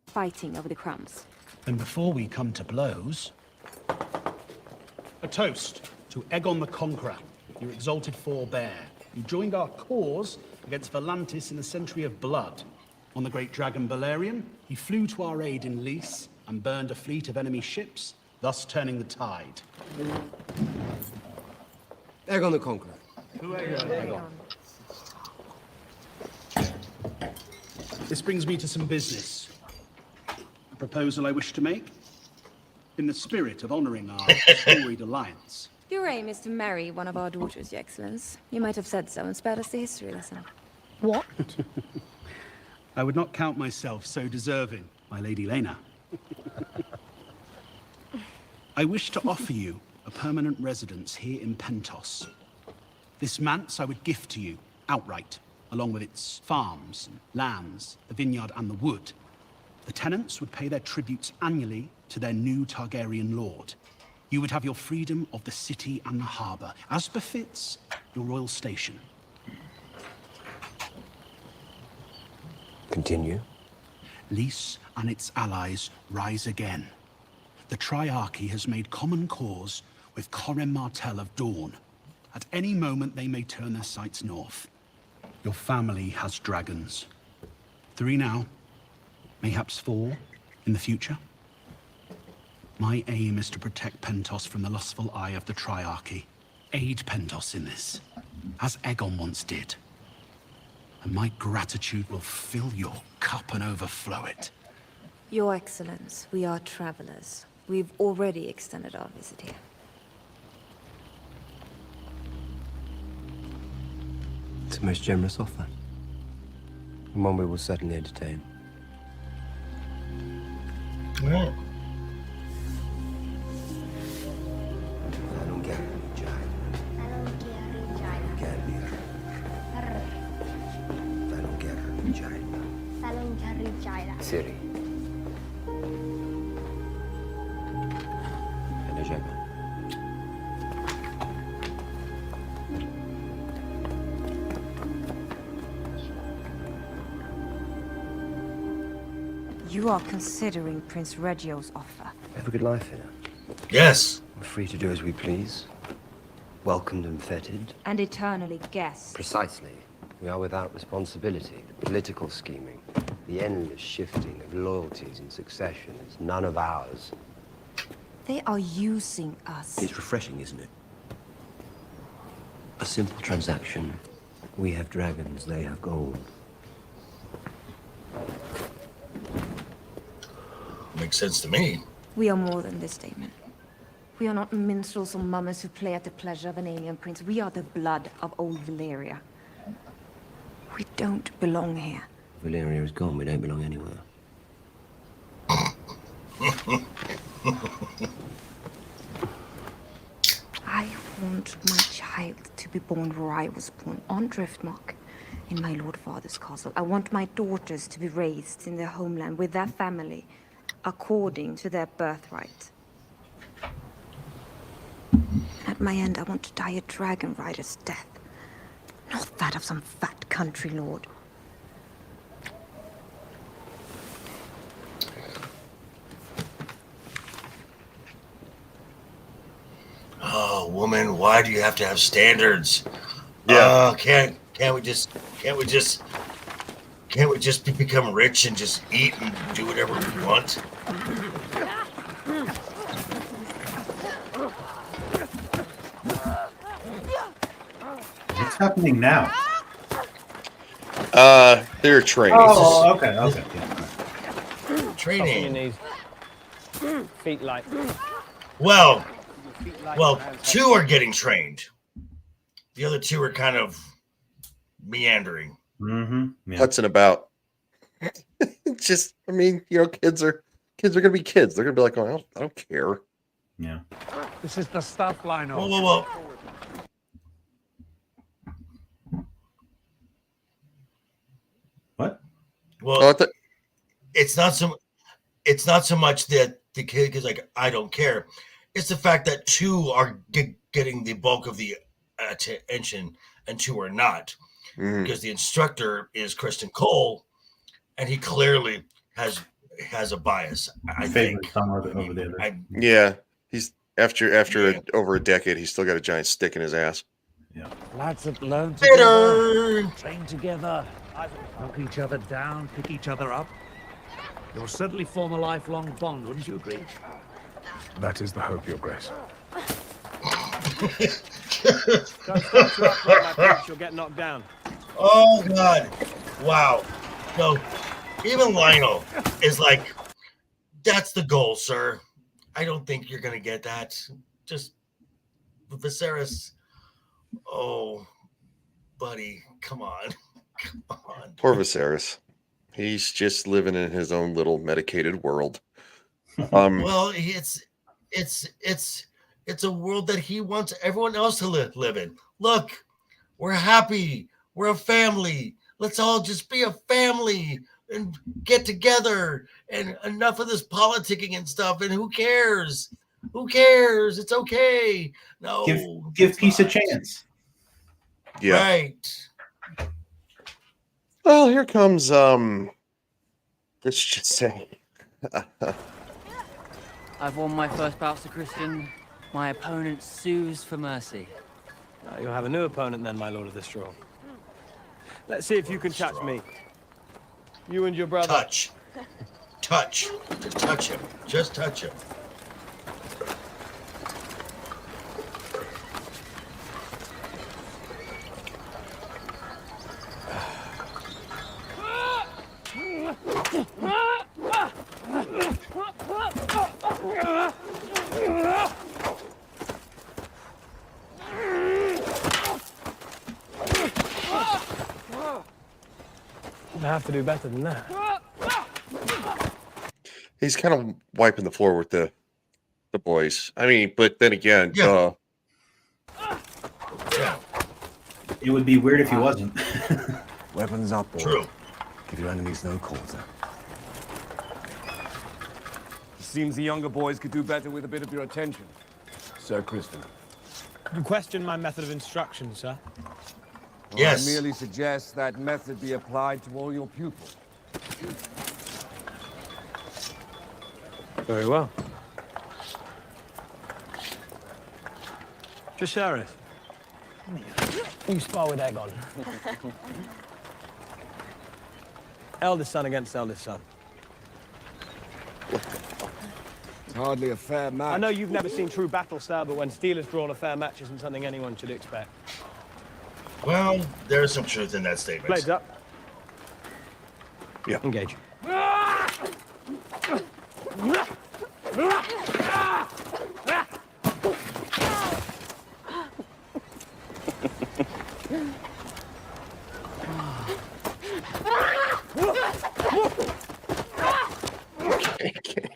[SPEAKER 18] Fighting over the crumbs.
[SPEAKER 19] And before we come to blows, a toast to Aegon the Conqueror, your exalted forebear. You joined our cause against Volantis in a century of blood. On the great dragon Balerion, he flew to our aid in Lys and burned a fleet of enemy ships, thus turning the tide.
[SPEAKER 10] Aegon the Conqueror.
[SPEAKER 19] Aegon. This brings me to some business. A proposal I wish to make, in the spirit of honoring our storied alliance.
[SPEAKER 18] Your aim is to marry one of our daughters, Your Excellence. You might have said so and spared us the history lesson.
[SPEAKER 19] What? I would not count myself so deserving, my Lady Laenor. I wish to offer you a permanent residence here in Pentos. This manse I would gift to you outright, along with its farms and lands, the vineyard and the wood. The tenants would pay their tributes annually to their new Targaryen lord. You would have your freedom of the city and the harbor, as befits your royal station.
[SPEAKER 10] Continue.
[SPEAKER 19] Lys and its allies rise again. The Triarchy has made common cause with Corem Martell of Dawn. At any moment they may turn their sights north. Your family has dragons. 3 now, mayhaps 4 in the future. My aim is to protect Pentos from the lustful eye of the Triarchy. Aid Pentos in this, as Aegon once did. And my gratitude will fill your cup and overflow it.
[SPEAKER 18] Your Excellence, we are travelers. We've already extended our visit here.
[SPEAKER 10] It's a most generous offer. And one we will certainly entertain.
[SPEAKER 3] Yeah.
[SPEAKER 10] Siri.
[SPEAKER 18] You are considering Prince Reggio's offer.
[SPEAKER 10] We have a good life here.
[SPEAKER 3] Yes.
[SPEAKER 10] We're free to do as we please. Welcomed and feted.
[SPEAKER 18] And eternally guessed.
[SPEAKER 10] Precisely. We are without responsibility. The political scheming, the endless shifting of loyalties and succession is none of ours.
[SPEAKER 18] They are using us.
[SPEAKER 10] It's refreshing, isn't it? A simple transaction. We have dragons, they have gold.
[SPEAKER 3] Makes sense to me.
[SPEAKER 18] We are more than this, Damon. We are not minstrels or mummers who play at the pleasure of an alien prince. We are the blood of old Valyria. We don't belong here.
[SPEAKER 10] Valyria is gone. We don't belong anywhere.
[SPEAKER 18] I want my child to be born where I was born, on Driftmark, in my Lord Father's castle. I want my daughters to be raised in their homeland with their family, according to their birthright. At my end, I want to die a dragon rider's death, not that of some fat country lord.
[SPEAKER 3] why do you have to have standards?
[SPEAKER 1] Yeah.
[SPEAKER 3] Can't we just become rich and just eat and do whatever we want?
[SPEAKER 2] What's happening now?
[SPEAKER 1] They're trained.
[SPEAKER 2] Oh, okay. Yeah.
[SPEAKER 3] Training.
[SPEAKER 20] Feet light.
[SPEAKER 3] Well, 2 are getting trained. The other 2 are kind of meandering.
[SPEAKER 2] Mm-hmm.
[SPEAKER 1] Putzing about. Just, I mean, kids are gonna be kids. They're gonna be like, oh, I don't care.
[SPEAKER 2] Yeah.
[SPEAKER 16] This is the stuff, Laenor.
[SPEAKER 3] Whoa.
[SPEAKER 2] What?
[SPEAKER 3] Well, it's not so much that the kid is like, I don't care. It's the fact that 2 are getting the bulk of the attention and 2 are not. Because the instructor is Kristen Cole, and he clearly has a bias. I think.
[SPEAKER 1] Yeah, he's after over a decade, he's still got a giant stick in his ass.
[SPEAKER 2] Yeah.
[SPEAKER 16] Lads have learned
[SPEAKER 3] Bitter.
[SPEAKER 16] together, train together, knock each other down, pick each other up. You'll certainly form a lifelong bond, wouldn't you agree?
[SPEAKER 6] That is the hope, Your Grace.
[SPEAKER 20] Don't stop too upright, my prince. You'll get knocked down.
[SPEAKER 3] Oh God! Wow. So even Lionel is like, that's the goal, sir. I don't think you're gonna get that. Just Viscerys. Oh, buddy, come on.
[SPEAKER 1] Poor Viscerys. He's just living in his own little medicated world.
[SPEAKER 3] Well, it's a world that he wants everyone else to live in. Look, we're happy. We're a family. Let's all just be a family and get together. And enough of this politicking and stuff. And who cares? Who cares? It's okay. No,
[SPEAKER 2] give peace a chance.
[SPEAKER 1] Yeah.
[SPEAKER 3] Right.
[SPEAKER 1] Well, here comes let's just say
[SPEAKER 13] I've won my first bouts to Christian. My opponent sues for mercy.
[SPEAKER 20] You'll have a new opponent then, my lord of the straw. Let's see if you can touch me. You and your brother.
[SPEAKER 3] Touch. Just touch him. Just touch him.
[SPEAKER 20] I have to do better than that.
[SPEAKER 1] he's kind of wiping the floor with the boys. I mean, but then again,
[SPEAKER 2] it would be weird if he wasn't.
[SPEAKER 6] Weapons up, boy.
[SPEAKER 3] True.
[SPEAKER 6] Give your enemies no quarter.
[SPEAKER 21] Seems the younger boys could do better with a bit of your attention.
[SPEAKER 6] Sir Clifton.
[SPEAKER 20] You question my method of instruction, sir?
[SPEAKER 3] Yes.
[SPEAKER 21] I merely suggest that method be applied to all your pupils.
[SPEAKER 20] Very well. Viscerys, you spar with Aegon. Eldest son against eldest son.
[SPEAKER 21] It's hardly a fair match.
[SPEAKER 20] I know you've never seen true battle, sir, but when steel is drawn, a fair match isn't something anyone should expect.
[SPEAKER 3] Well, there's some truth in that statement.
[SPEAKER 20] Blades up.
[SPEAKER 1] Yeah.
[SPEAKER 20] Engage.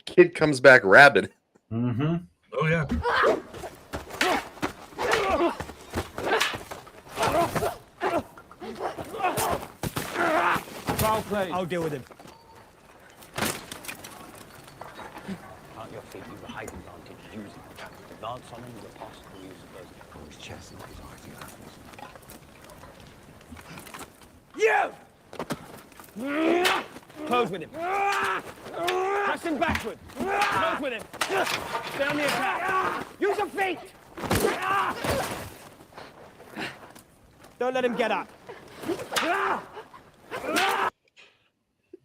[SPEAKER 1] Kid comes back rabid.
[SPEAKER 2] Mm-hmm.
[SPEAKER 3] Oh yeah.
[SPEAKER 20] Foul play. I'll deal with him. Plant your feet, use a height advantage, use it. Advance on him with a possible use of those. On his chest and his arcing apples. You! Close with him. Press him backward. Close with him. Stay on the attack. Use your feet.
[SPEAKER 7] Don't let him get up.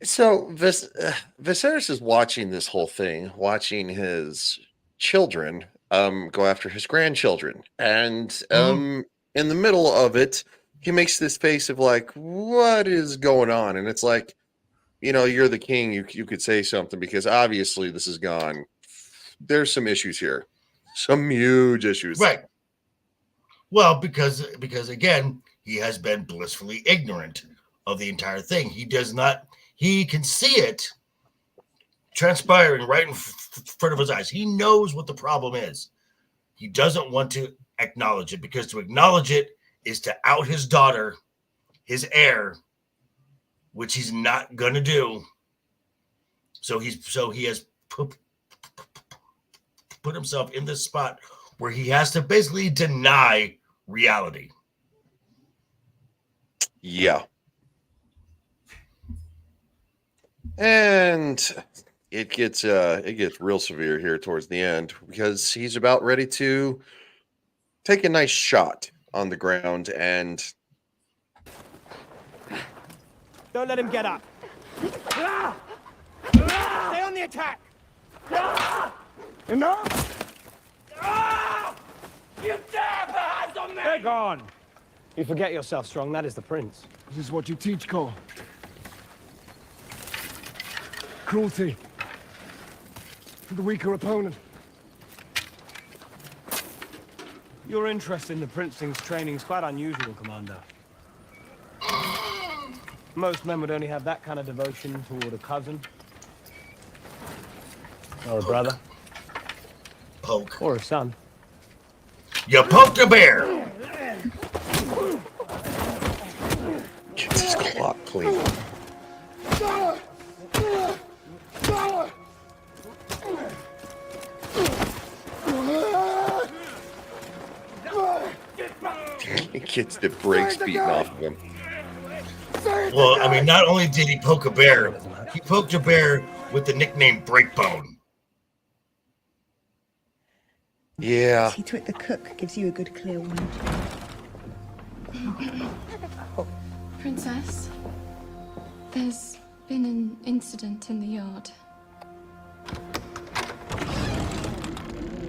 [SPEAKER 1] So Viserys is watching this whole thing, watching his children go after his grandchildren, and in the middle of it, he makes this face of like, "What is going on?" And it's like, you're the king. You could say something, because obviously this is gone. There's some issues here, some huge issues.
[SPEAKER 3] Right. Well, because again, he has been blissfully ignorant of the entire thing. He does not. He can see it transpiring right in front of his eyes. He knows what the problem is. He doesn't want to acknowledge it, because to acknowledge it is to out his daughter, his heir, which he's not going to do. So he has put himself in this spot where he has to basically deny reality.
[SPEAKER 1] Yeah. And it gets real severe here towards the end, because he's about ready to take a nice shot on the ground, and
[SPEAKER 7] Don't let him get up. Stay on the attack.
[SPEAKER 16] Enough!
[SPEAKER 7] You dare put hands on me!
[SPEAKER 16] They're gone.
[SPEAKER 7] You forget yourself, Strong. That is the prince.
[SPEAKER 16] This is what you teach, Cole. Cruelty. To the weaker opponent.
[SPEAKER 7] Your interest in the prince's training is quite unusual, Commander. Most men would only have that kind of devotion toward a cousin. Or a brother.
[SPEAKER 3] Poke.
[SPEAKER 7] Or a son.
[SPEAKER 3] You poked a bear.
[SPEAKER 1] Gets his clock clean. He gets the brakes beaten off of him.
[SPEAKER 3] Well, I mean, not only did he poke a bear, he poked a bear with the nickname Breakbone.
[SPEAKER 1] Yeah.
[SPEAKER 5] See to it the cook gives you a good clear one.
[SPEAKER 4] Princess, there's been an incident in the yard.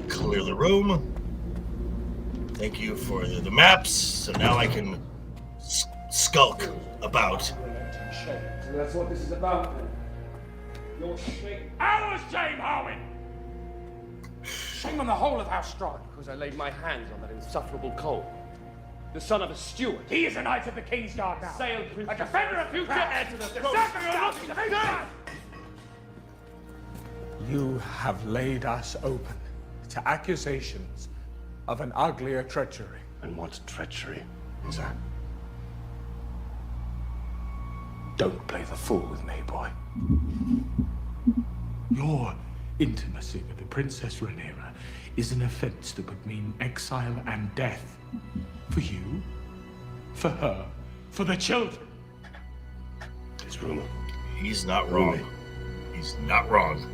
[SPEAKER 3] Clear the room. Thank you for the maps. So now I can skulk about.
[SPEAKER 16] And that's what this is about. Your shame.
[SPEAKER 7] Our shame, Harwin!
[SPEAKER 16] Shame on the whole of House Strong. Because I laid my hands on that insufferable Cole. The son of a steward.
[SPEAKER 7] He is a knight of the King's Guard now.
[SPEAKER 16] Sailed through
[SPEAKER 7] A defender of future heir to the throne.
[SPEAKER 14] You have laid us open to accusations of an uglier treachery.
[SPEAKER 6] And what treachery is that?
[SPEAKER 14] Don't play the fool with me, boy. Your intimacy with the Princess Rhaenyra is an offense that would mean exile and death. For you, for her, for the children.
[SPEAKER 6] It's rumor.
[SPEAKER 3] He's not wrong. He's not wrong.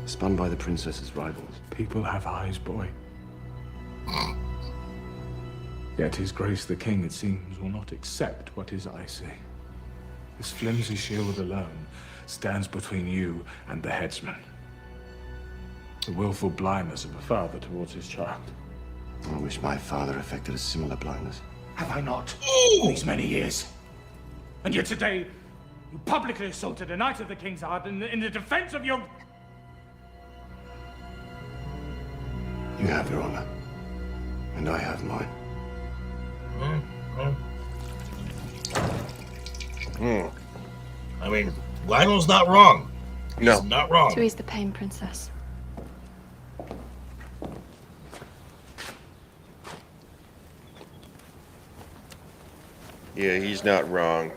[SPEAKER 6] Spun by the princess's rivals.
[SPEAKER 14] People have eyes, boy. Yet His Grace the King, it seems, will not accept what his eyes see. This flimsy shield alone stands between you and the headsman. The willful blindness of a father towards his child.
[SPEAKER 6] I wish my father affected a similar blindness.
[SPEAKER 14] Have I not? These many years. And yet today, you publicly assaulted a knight of the King's Guard in the defense of your...
[SPEAKER 6] You have your honor. And I have mine.
[SPEAKER 3] I mean, Lionel's not wrong.
[SPEAKER 1] No.
[SPEAKER 3] He's not wrong.
[SPEAKER 4] To ease the pain, Princess.
[SPEAKER 1] Yeah, he's not wrong.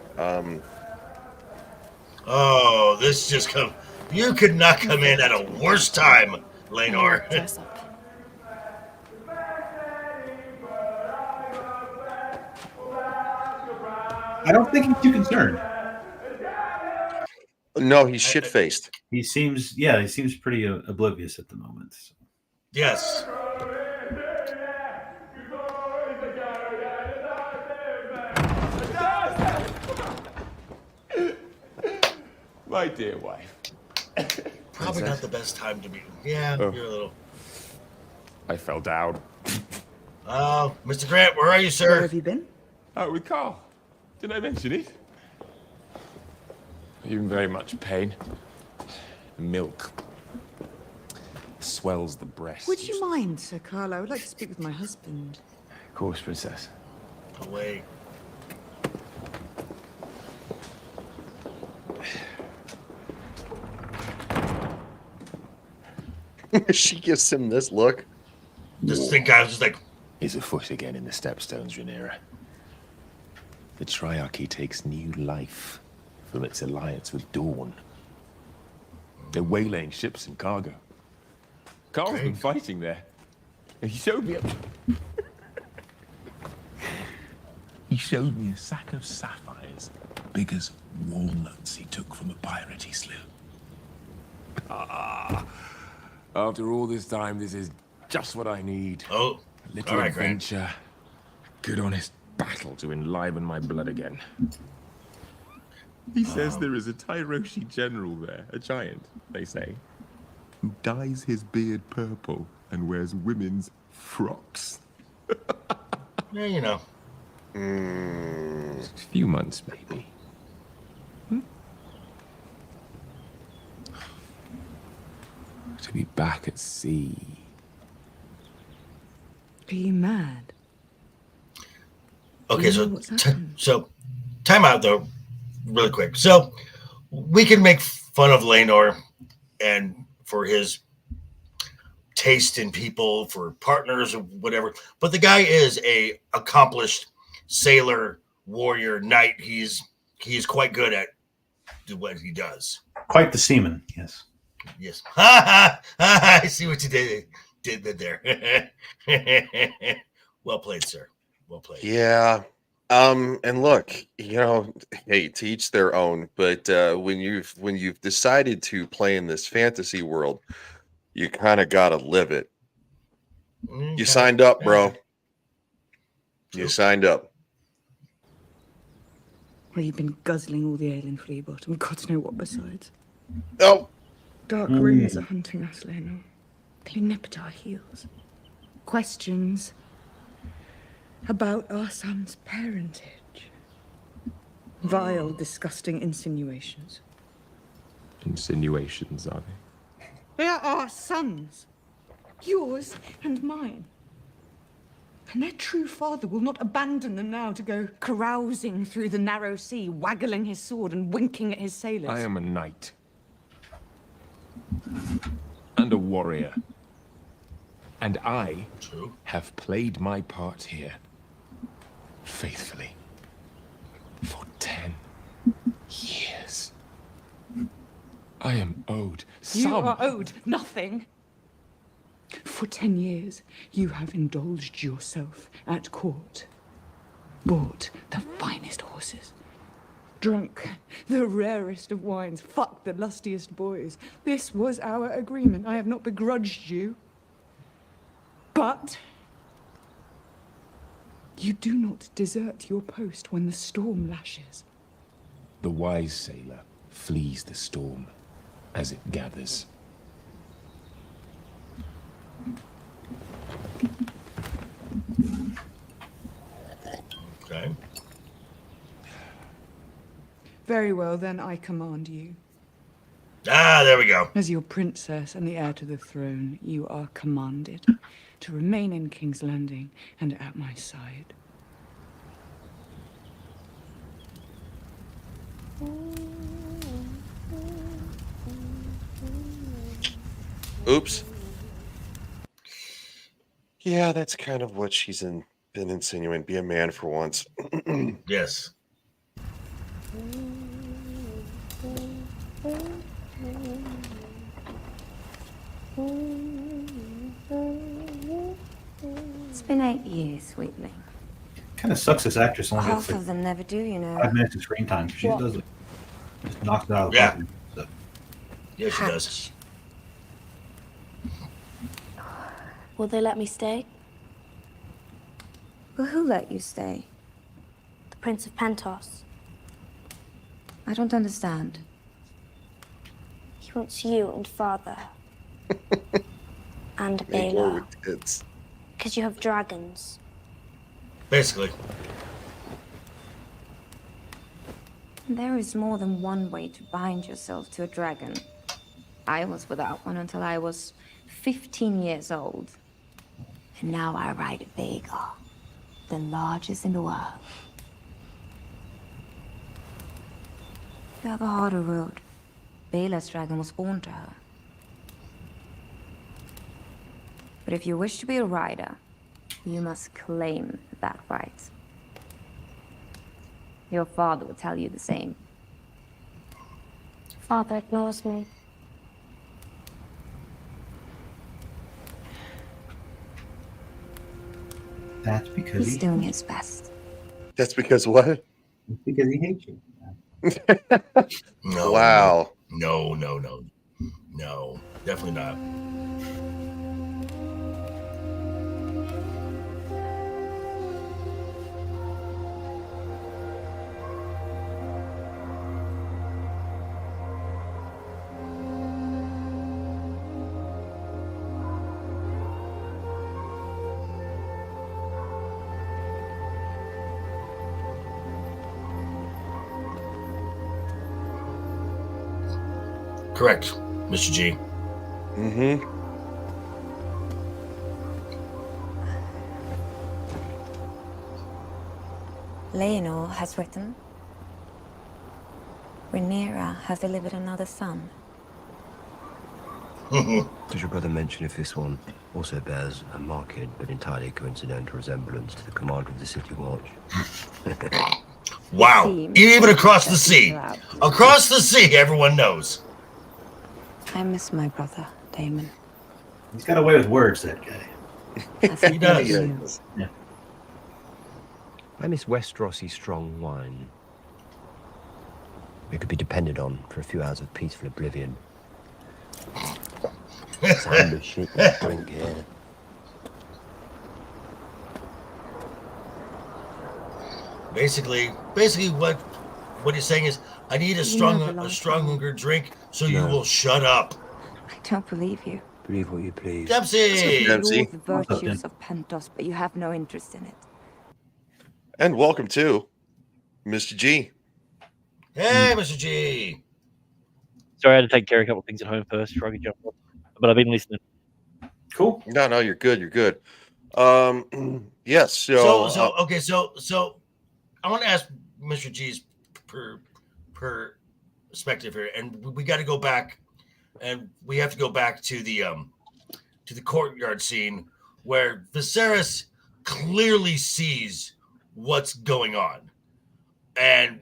[SPEAKER 3] Oh, this just come. You could not come in at a worse time, Laenor.
[SPEAKER 4] Dress up.
[SPEAKER 2] I don't think he's too concerned.
[SPEAKER 1] No, he's shit-faced.
[SPEAKER 2] He seems pretty oblivious at the moment. So.
[SPEAKER 3] Yes.
[SPEAKER 6] My dear wife.
[SPEAKER 3] Probably not the best time to be. Yeah,
[SPEAKER 6] Oh.
[SPEAKER 3] you're a little.
[SPEAKER 6] I fell down.
[SPEAKER 3] Oh, Mr. Grant, where are you, sir?
[SPEAKER 5] Where have you been?
[SPEAKER 6] Out with Carl. Didn't I mention it? Are you in very much pain? Milk swells the breast.
[SPEAKER 5] Would you mind, Sir Carl? I would like to speak with my husband.
[SPEAKER 6] Of course, princess.
[SPEAKER 3] Away.
[SPEAKER 1] She gives him this look.
[SPEAKER 3] Just think, I was just like,
[SPEAKER 6] He's afoot again in the stepstones, Rhaenyra. The Triarchy takes new life from its alliance with Dawn. They're waylaying ships and cargo. Carl's been fighting there. And he showed me He showed me a sack of sapphires, big as walnuts he took from a pirate he slew. Ah, after all this time, this is just what I need.
[SPEAKER 3] Oh,
[SPEAKER 6] a little
[SPEAKER 3] all right, Grant.
[SPEAKER 6] adventure, good honest battle to enliven my blood again. He says there is a Tyroshi general there, a giant, they say, who dyes his beard purple and wears women's frocks.
[SPEAKER 3] yeah, you know.
[SPEAKER 6] A few months, maybe. To be back at sea.
[SPEAKER 5] Are you mad?
[SPEAKER 3] Okay,
[SPEAKER 5] Do you know what's happened?
[SPEAKER 3] so time out though, really quick. So we can make fun of Laenor and for his taste in people, for partners or whatever, but the guy is a accomplished sailor, warrior, knight. He's quite good at what he does.
[SPEAKER 2] Quite the seaman, yes.
[SPEAKER 3] Yes. I see what you did there. Well played, sir. Well played.
[SPEAKER 1] Yeah. And look, hey, to each their own, but when you've decided to play in this fantasy world, you kind of got to live it. You signed up, bro. You signed up.
[SPEAKER 5] Well, you've been guzzling all the ale in Flea Bottom. God to know what besides.
[SPEAKER 1] Oh.
[SPEAKER 5] Dark rumors are hunting us, Laenor. They nip at our heels. Questions about our son's parentage. Vile, disgusting insinuations.
[SPEAKER 6] Insinuations, are they?
[SPEAKER 5] They are our sons. Yours and mine. And their true father will not abandon them now to go carousing through the narrow sea, waggling his sword and winking at his sailors.
[SPEAKER 6] I am a knight. And a warrior. And I have played my part here faithfully for 10 years. I am owed some...
[SPEAKER 5] You are owed nothing. For 10 years, you have indulged yourself at court. Bought the finest horses. Drunk the rarest of wines. Fucked the lustiest boys. This was our agreement. I have not begrudged you. But you do not desert your post when the storm lashes.
[SPEAKER 6] The wise sailor flees the storm as it gathers.
[SPEAKER 3] Okay.
[SPEAKER 5] Very well, then I command you.
[SPEAKER 3] Ah, there we go.
[SPEAKER 5] As your princess and the heir to the throne, you are commanded to remain in King's Landing and at my side.
[SPEAKER 1] Oops. Yeah, that's kind of what she's been insinuating. Be a man for once.
[SPEAKER 3] Yes.
[SPEAKER 18] It's been 8 years, sweetling.
[SPEAKER 2] Kind of sucks this actress only
[SPEAKER 18] Half
[SPEAKER 2] gets
[SPEAKER 18] of them never do, you know.
[SPEAKER 2] 5 minutes of screen time. She
[SPEAKER 18] What?
[SPEAKER 2] does it. Just knocks it out of the
[SPEAKER 3] Yeah.
[SPEAKER 2] park. So,
[SPEAKER 3] Yeah, she does.
[SPEAKER 9] Will they let me stay?
[SPEAKER 18] Well, who let you stay?
[SPEAKER 9] The Prince of Pentos.
[SPEAKER 18] I don't understand.
[SPEAKER 9] He wants you and Father. And
[SPEAKER 1] Make war
[SPEAKER 9] Baela.
[SPEAKER 1] with tits.
[SPEAKER 9] Because you have dragons.
[SPEAKER 3] Basically.
[SPEAKER 18] There is more than one way to bind yourself to a dragon. I was without one until I was 15 years old. And now I ride a Vhagar, the largest in the world. You have a harder road. Baela's dragon was born to her. But if you wish to be a rider, you must claim that right. Your father will tell you the same.
[SPEAKER 9] Father ignores me.
[SPEAKER 2] That's because
[SPEAKER 18] He's doing his best.
[SPEAKER 1] That's because what?
[SPEAKER 2] Because he hates you.
[SPEAKER 3] No.
[SPEAKER 1] Wow.
[SPEAKER 3] No. No. Definitely not. Correct, Mr. G.
[SPEAKER 1] Mm-hmm.
[SPEAKER 18] Laenor has written. Rhaenyra has delivered another son.
[SPEAKER 10] Does your brother mention if this one also bears a marked but entirely coincidental resemblance to the commander of the City Watch?
[SPEAKER 3] Wow. Even across the sea. Across the sea, everyone knows.
[SPEAKER 18] I miss my brother, Daemon.
[SPEAKER 2] He's got away with words, that guy.
[SPEAKER 3] He does.
[SPEAKER 2] Yeah.
[SPEAKER 10] I miss Westerosi strong wine. It could be depended on for a few hours of peaceful oblivion. Sound of shit you drink here.
[SPEAKER 3] Basically, what he's saying is, I need a stronger drink, so you will shut up.
[SPEAKER 18] I don't believe you.
[SPEAKER 10] Believe what you please.
[SPEAKER 3] Dempsey!
[SPEAKER 18] You know the virtues of Pentos, but you have no interest in it.
[SPEAKER 1] And welcome to Mr. G.
[SPEAKER 3] Hey, Mr. G.
[SPEAKER 12] Sorry, I had to take care of a couple of things at home first before I could jump on. But I've been listening.
[SPEAKER 2] Cool.
[SPEAKER 1] No, you're good. You're good. Yes.
[SPEAKER 3] So I want to ask Mr. G's perspective here, and we got to go back, and we have to go back to the courtyard scene where Viscerys clearly sees what's going on, and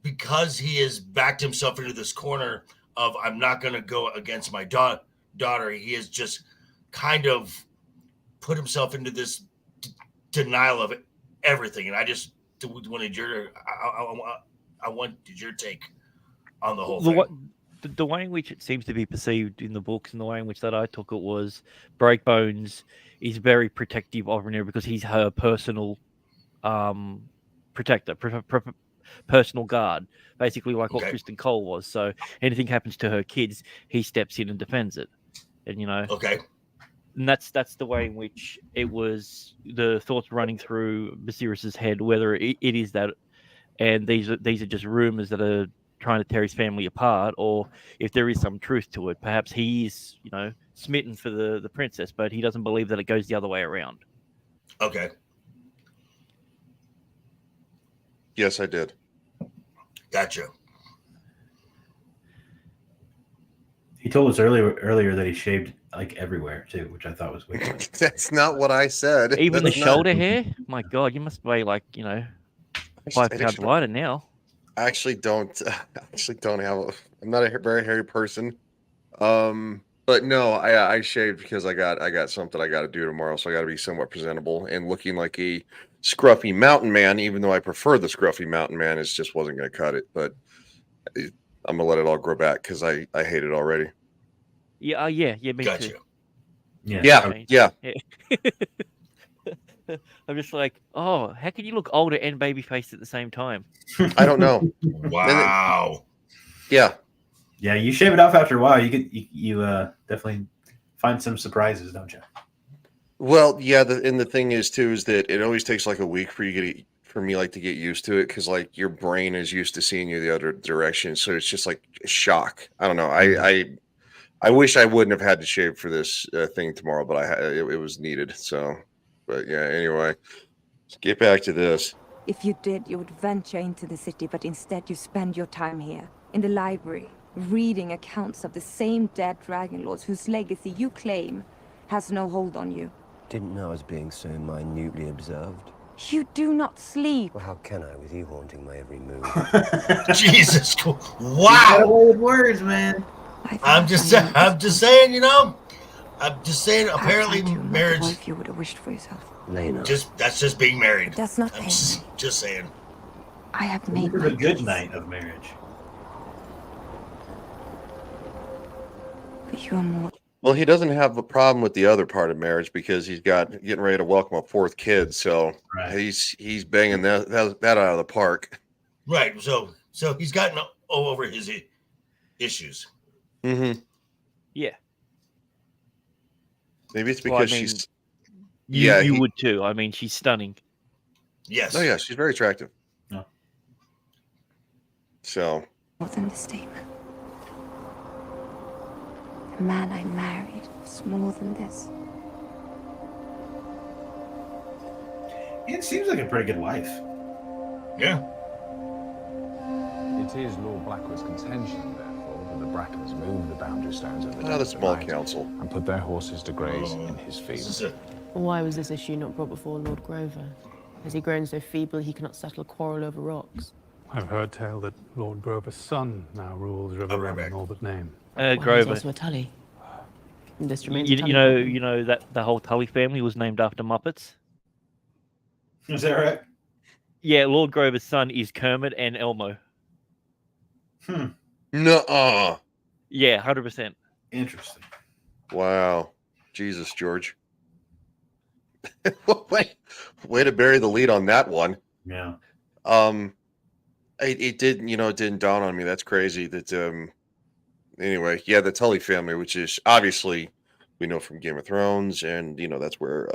[SPEAKER 3] because he has backed himself into this corner of I'm not going to go against my daughter, he has just kind of put himself into this denial of everything, and I just wanted I wanted your take on the whole thing.
[SPEAKER 12] The way in which it seems to be perceived in the books and the way in which that I took it was Breakbones is very protective of Rhaenyra because he's her personal protector, personal guard, basically like what Kristen Cole was. So anything happens to her kids, he steps in and defends it. And and that's the way in which it was the thoughts running through Viserys's head, whether it is that, and these are just rumors that are trying to tear his family apart, or if there is some truth to it. Perhaps he is, smitten for the princess, but he doesn't believe that it goes the other way around.
[SPEAKER 3] Okay.
[SPEAKER 1] Yes, I did.
[SPEAKER 3] Gotcha.
[SPEAKER 2] He told us earlier that he shaved like everywhere too, which I thought was weird.
[SPEAKER 1] That's not what I said.
[SPEAKER 12] Even
[SPEAKER 1] That's
[SPEAKER 12] the
[SPEAKER 1] not...
[SPEAKER 12] shoulder hair? My God, you must weigh 5 pounds lighter now.
[SPEAKER 1] I actually don't have I'm not a very hairy person. But no, I shaved because I got something I got to do tomorrow, so I got to be somewhat presentable, and looking like a scruffy mountain man, even though I prefer the scruffy mountain man, just wasn't going to cut it. But I'm gonna let it all grow back because I hate it already.
[SPEAKER 12] Yeah, me
[SPEAKER 3] gotcha.
[SPEAKER 12] too.
[SPEAKER 1] Yeah.
[SPEAKER 12] I'm just like, how can you look older and baby faced at the same time?
[SPEAKER 1] I don't know.
[SPEAKER 3] Wow.
[SPEAKER 1] Yeah.
[SPEAKER 2] Yeah, you shave it off after a while. You definitely find some surprises, don't you?
[SPEAKER 1] Well, yeah, and the thing is too is that it always takes like a week for me like to get used to it because like your brain is used to seeing you the other direction, so it's just like a shock. I don't know. I wish I wouldn't have had to shave for this thing tomorrow, but it was needed. So, but yeah. Anyway, let's get back to this.
[SPEAKER 18] If you did, you would venture into the city, but instead you spend your time here, in the library, reading accounts of the same dead dragon lords whose legacy you claim has no hold on you.
[SPEAKER 10] Didn't know I was being so minutely observed.
[SPEAKER 18] You do not sleep.
[SPEAKER 10] Well, how can I with you haunting my every move?
[SPEAKER 3] Jesus, wow!
[SPEAKER 2] With words, man.
[SPEAKER 3] I'm just saying, you know. I'm just saying. Apparently, marriage.
[SPEAKER 18] If you would have wished for yourself.
[SPEAKER 3] That's just being married.
[SPEAKER 18] That's not.
[SPEAKER 3] I'm just saying.
[SPEAKER 18] I have made
[SPEAKER 2] a good night of marriage.
[SPEAKER 18] But you are more.
[SPEAKER 1] Well, he doesn't have a problem with the other part of marriage because he's getting ready to welcome a fourth kid, so he's banging that out of the park.
[SPEAKER 3] Right. So he's gotten over his issues.
[SPEAKER 1] Mm-hmm.
[SPEAKER 12] Yeah.
[SPEAKER 1] Maybe it's because she's.
[SPEAKER 12] You would too. I mean, she's stunning.
[SPEAKER 3] Yes.
[SPEAKER 1] Oh yeah, she's very attractive.
[SPEAKER 2] No.
[SPEAKER 1] So.
[SPEAKER 18] More than the statement. The man I married was more than this.
[SPEAKER 2] It seems like a pretty good wife.
[SPEAKER 3] Yeah.
[SPEAKER 14] It is Lord Blackwood's contention, therefore, that the Brackens move the boundary stones of the
[SPEAKER 1] the small council
[SPEAKER 14] and put their horses to graze in his fields.
[SPEAKER 8] Why was this issue not brought before Lord Grover? Has he grown so feeble he cannot settle a quarrel over rocks?
[SPEAKER 14] I've heard tell that Lord Grover's son now rules Riverrun in all but name.
[SPEAKER 12] Grover.
[SPEAKER 8] He's also a Tully. This remains
[SPEAKER 12] You know that the whole Tully family was named after Muppets.
[SPEAKER 2] Is that right?
[SPEAKER 12] Yeah, Lord Grover's son is Kermit and Elmo.
[SPEAKER 1] Nuh-uh.
[SPEAKER 12] Yeah, 100%.
[SPEAKER 2] Interesting.
[SPEAKER 1] Wow. Jesus, George. Way to bury the lead on that one.
[SPEAKER 2] Yeah.
[SPEAKER 1] It didn't dawn on me. That's crazy. That anyway, yeah, the Tully family, which is obviously we know from Game of Thrones, and that's where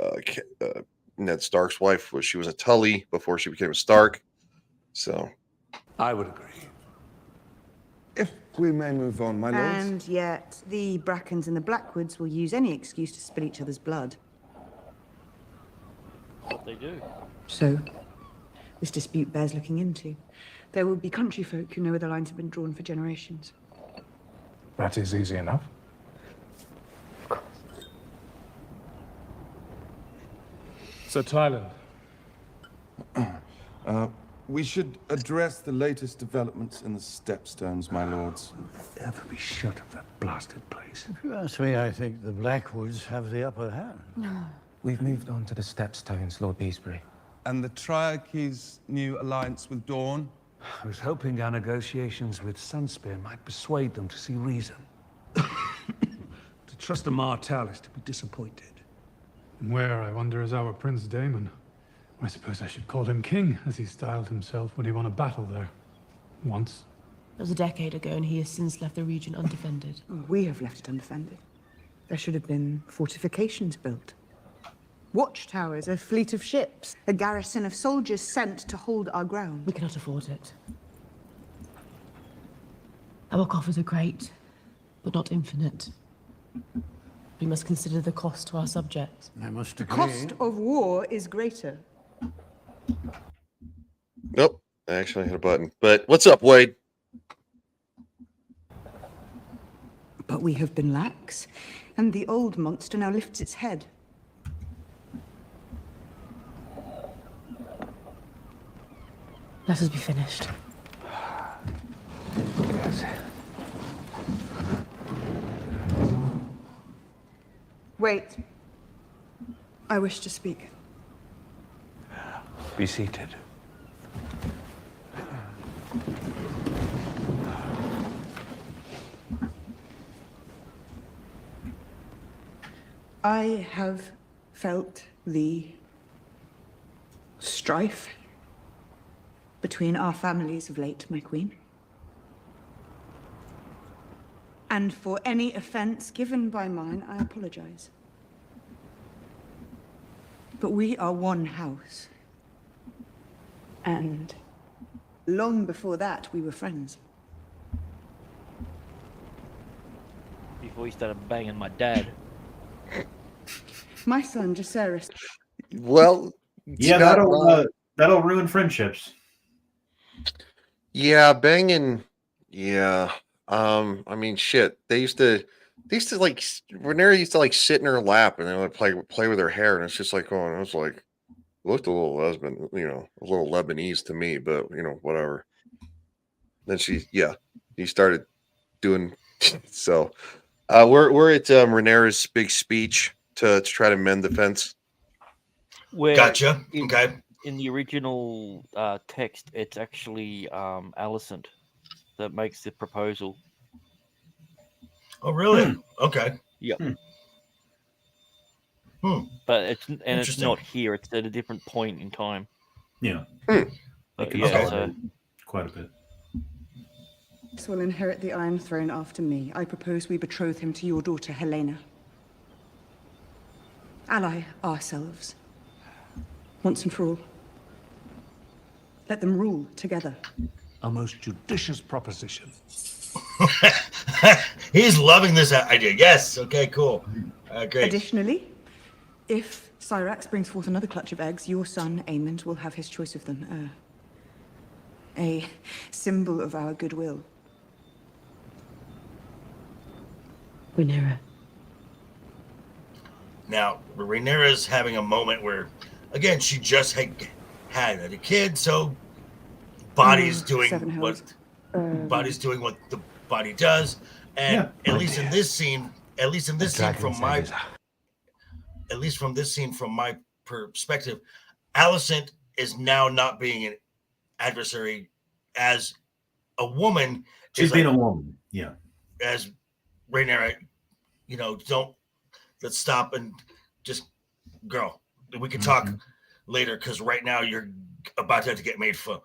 [SPEAKER 1] Ned Stark's wife was. She was a Tully before she became a Stark. So,
[SPEAKER 17] I would agree.
[SPEAKER 21] If we may move on, my lords.
[SPEAKER 11] And yet, the Brackens and the Blackwoods will use any excuse to spill each other's blood.
[SPEAKER 12] What they do.
[SPEAKER 11] So, this dispute bears looking into. There will be country folk who know where the lines have been drawn for generations.
[SPEAKER 14] That is easy enough. Sir Tyland.
[SPEAKER 21] We should address the latest developments in the Stepstones, my lords.
[SPEAKER 17] Ever be shut of that blasted place?
[SPEAKER 16] If you ask me, I think the Blackwoods have the upper hand.
[SPEAKER 10] We've moved on to the Stepstones, Lord Beesbury.
[SPEAKER 21] And the Triarchy's new alliance with Dawn?
[SPEAKER 17] I was hoping our negotiations with Sunspear might persuade them to see reason. To trust a Martell is to be disappointed.
[SPEAKER 14] And where, I wonder, is our Prince Daemon? I suppose I should call him king, as he styled himself when he won a battle there. Once.
[SPEAKER 8] It was a decade ago, and he has since left the region undefended.
[SPEAKER 11] We have left it undefended. There should have been fortifications built. Watchtowers, a fleet of ships, a garrison of soldiers sent to hold our ground.
[SPEAKER 8] We cannot afford it. Our coffers are great, but not infinite. We must consider the cost to our subjects.
[SPEAKER 16] I must
[SPEAKER 11] The
[SPEAKER 16] agree.
[SPEAKER 11] cost of war is greater.
[SPEAKER 1] Nope. I actually hit a button. But what's up, Wade?
[SPEAKER 11] But we have been lax, and the old monster now lifts its head.
[SPEAKER 8] Let us be finished.
[SPEAKER 17] Yes.
[SPEAKER 11] Wait. I wish to speak.
[SPEAKER 17] Be seated.
[SPEAKER 11] I have felt the strife between our families of late, my queen. And for any offense given by mine, I apologize. But we are one house. And long before that, we were friends.
[SPEAKER 12] Before he started banging my dad.
[SPEAKER 11] My son, Viscerys.
[SPEAKER 1] Well,
[SPEAKER 2] yeah, that'll ruin friendships.
[SPEAKER 1] Yeah, banging. Yeah. I mean, shit. They used to like Rhaenyra used to like sit in her lap and they would play with her hair, and it's just like going. I was like, it looked a little lesbian, a little Lebanese to me, but whatever. Then he started doing so. We're at Rhaenyra's big speech to try to mend the fence.
[SPEAKER 3] Gotcha. Okay.
[SPEAKER 12] In the original text, it's actually Alicent that makes the proposal.
[SPEAKER 3] Oh, really? Okay.
[SPEAKER 12] Yep. But it's not here. It's at a different point in time.
[SPEAKER 2] Yeah.
[SPEAKER 12] But yeah,
[SPEAKER 2] quite a bit.
[SPEAKER 11] This will inherit the Iron Throne after me. I propose we betroth him to your daughter, Helena. Ally ourselves. Once and for all. Let them rule together.
[SPEAKER 16] A most judicious proposition.
[SPEAKER 3] He's loving this idea. Yes. Okay, cool. Great.
[SPEAKER 11] Additionally, if Syrax brings forth another clutch of eggs, your son, Aemond, will have his choice of them. A symbol of our goodwill.
[SPEAKER 8] Rhaenyra.
[SPEAKER 3] Now, Rhaenyra's having a moment where, again, she just had a kid, so body's doing what the body does, and at least in this scene, from my perspective, Alicent is now not being an adversary as a woman.
[SPEAKER 2] She's being a woman, yeah.
[SPEAKER 3] As Rhaenyra, let's stop and just, girl, we can talk later, because right now you're about to have to get made fun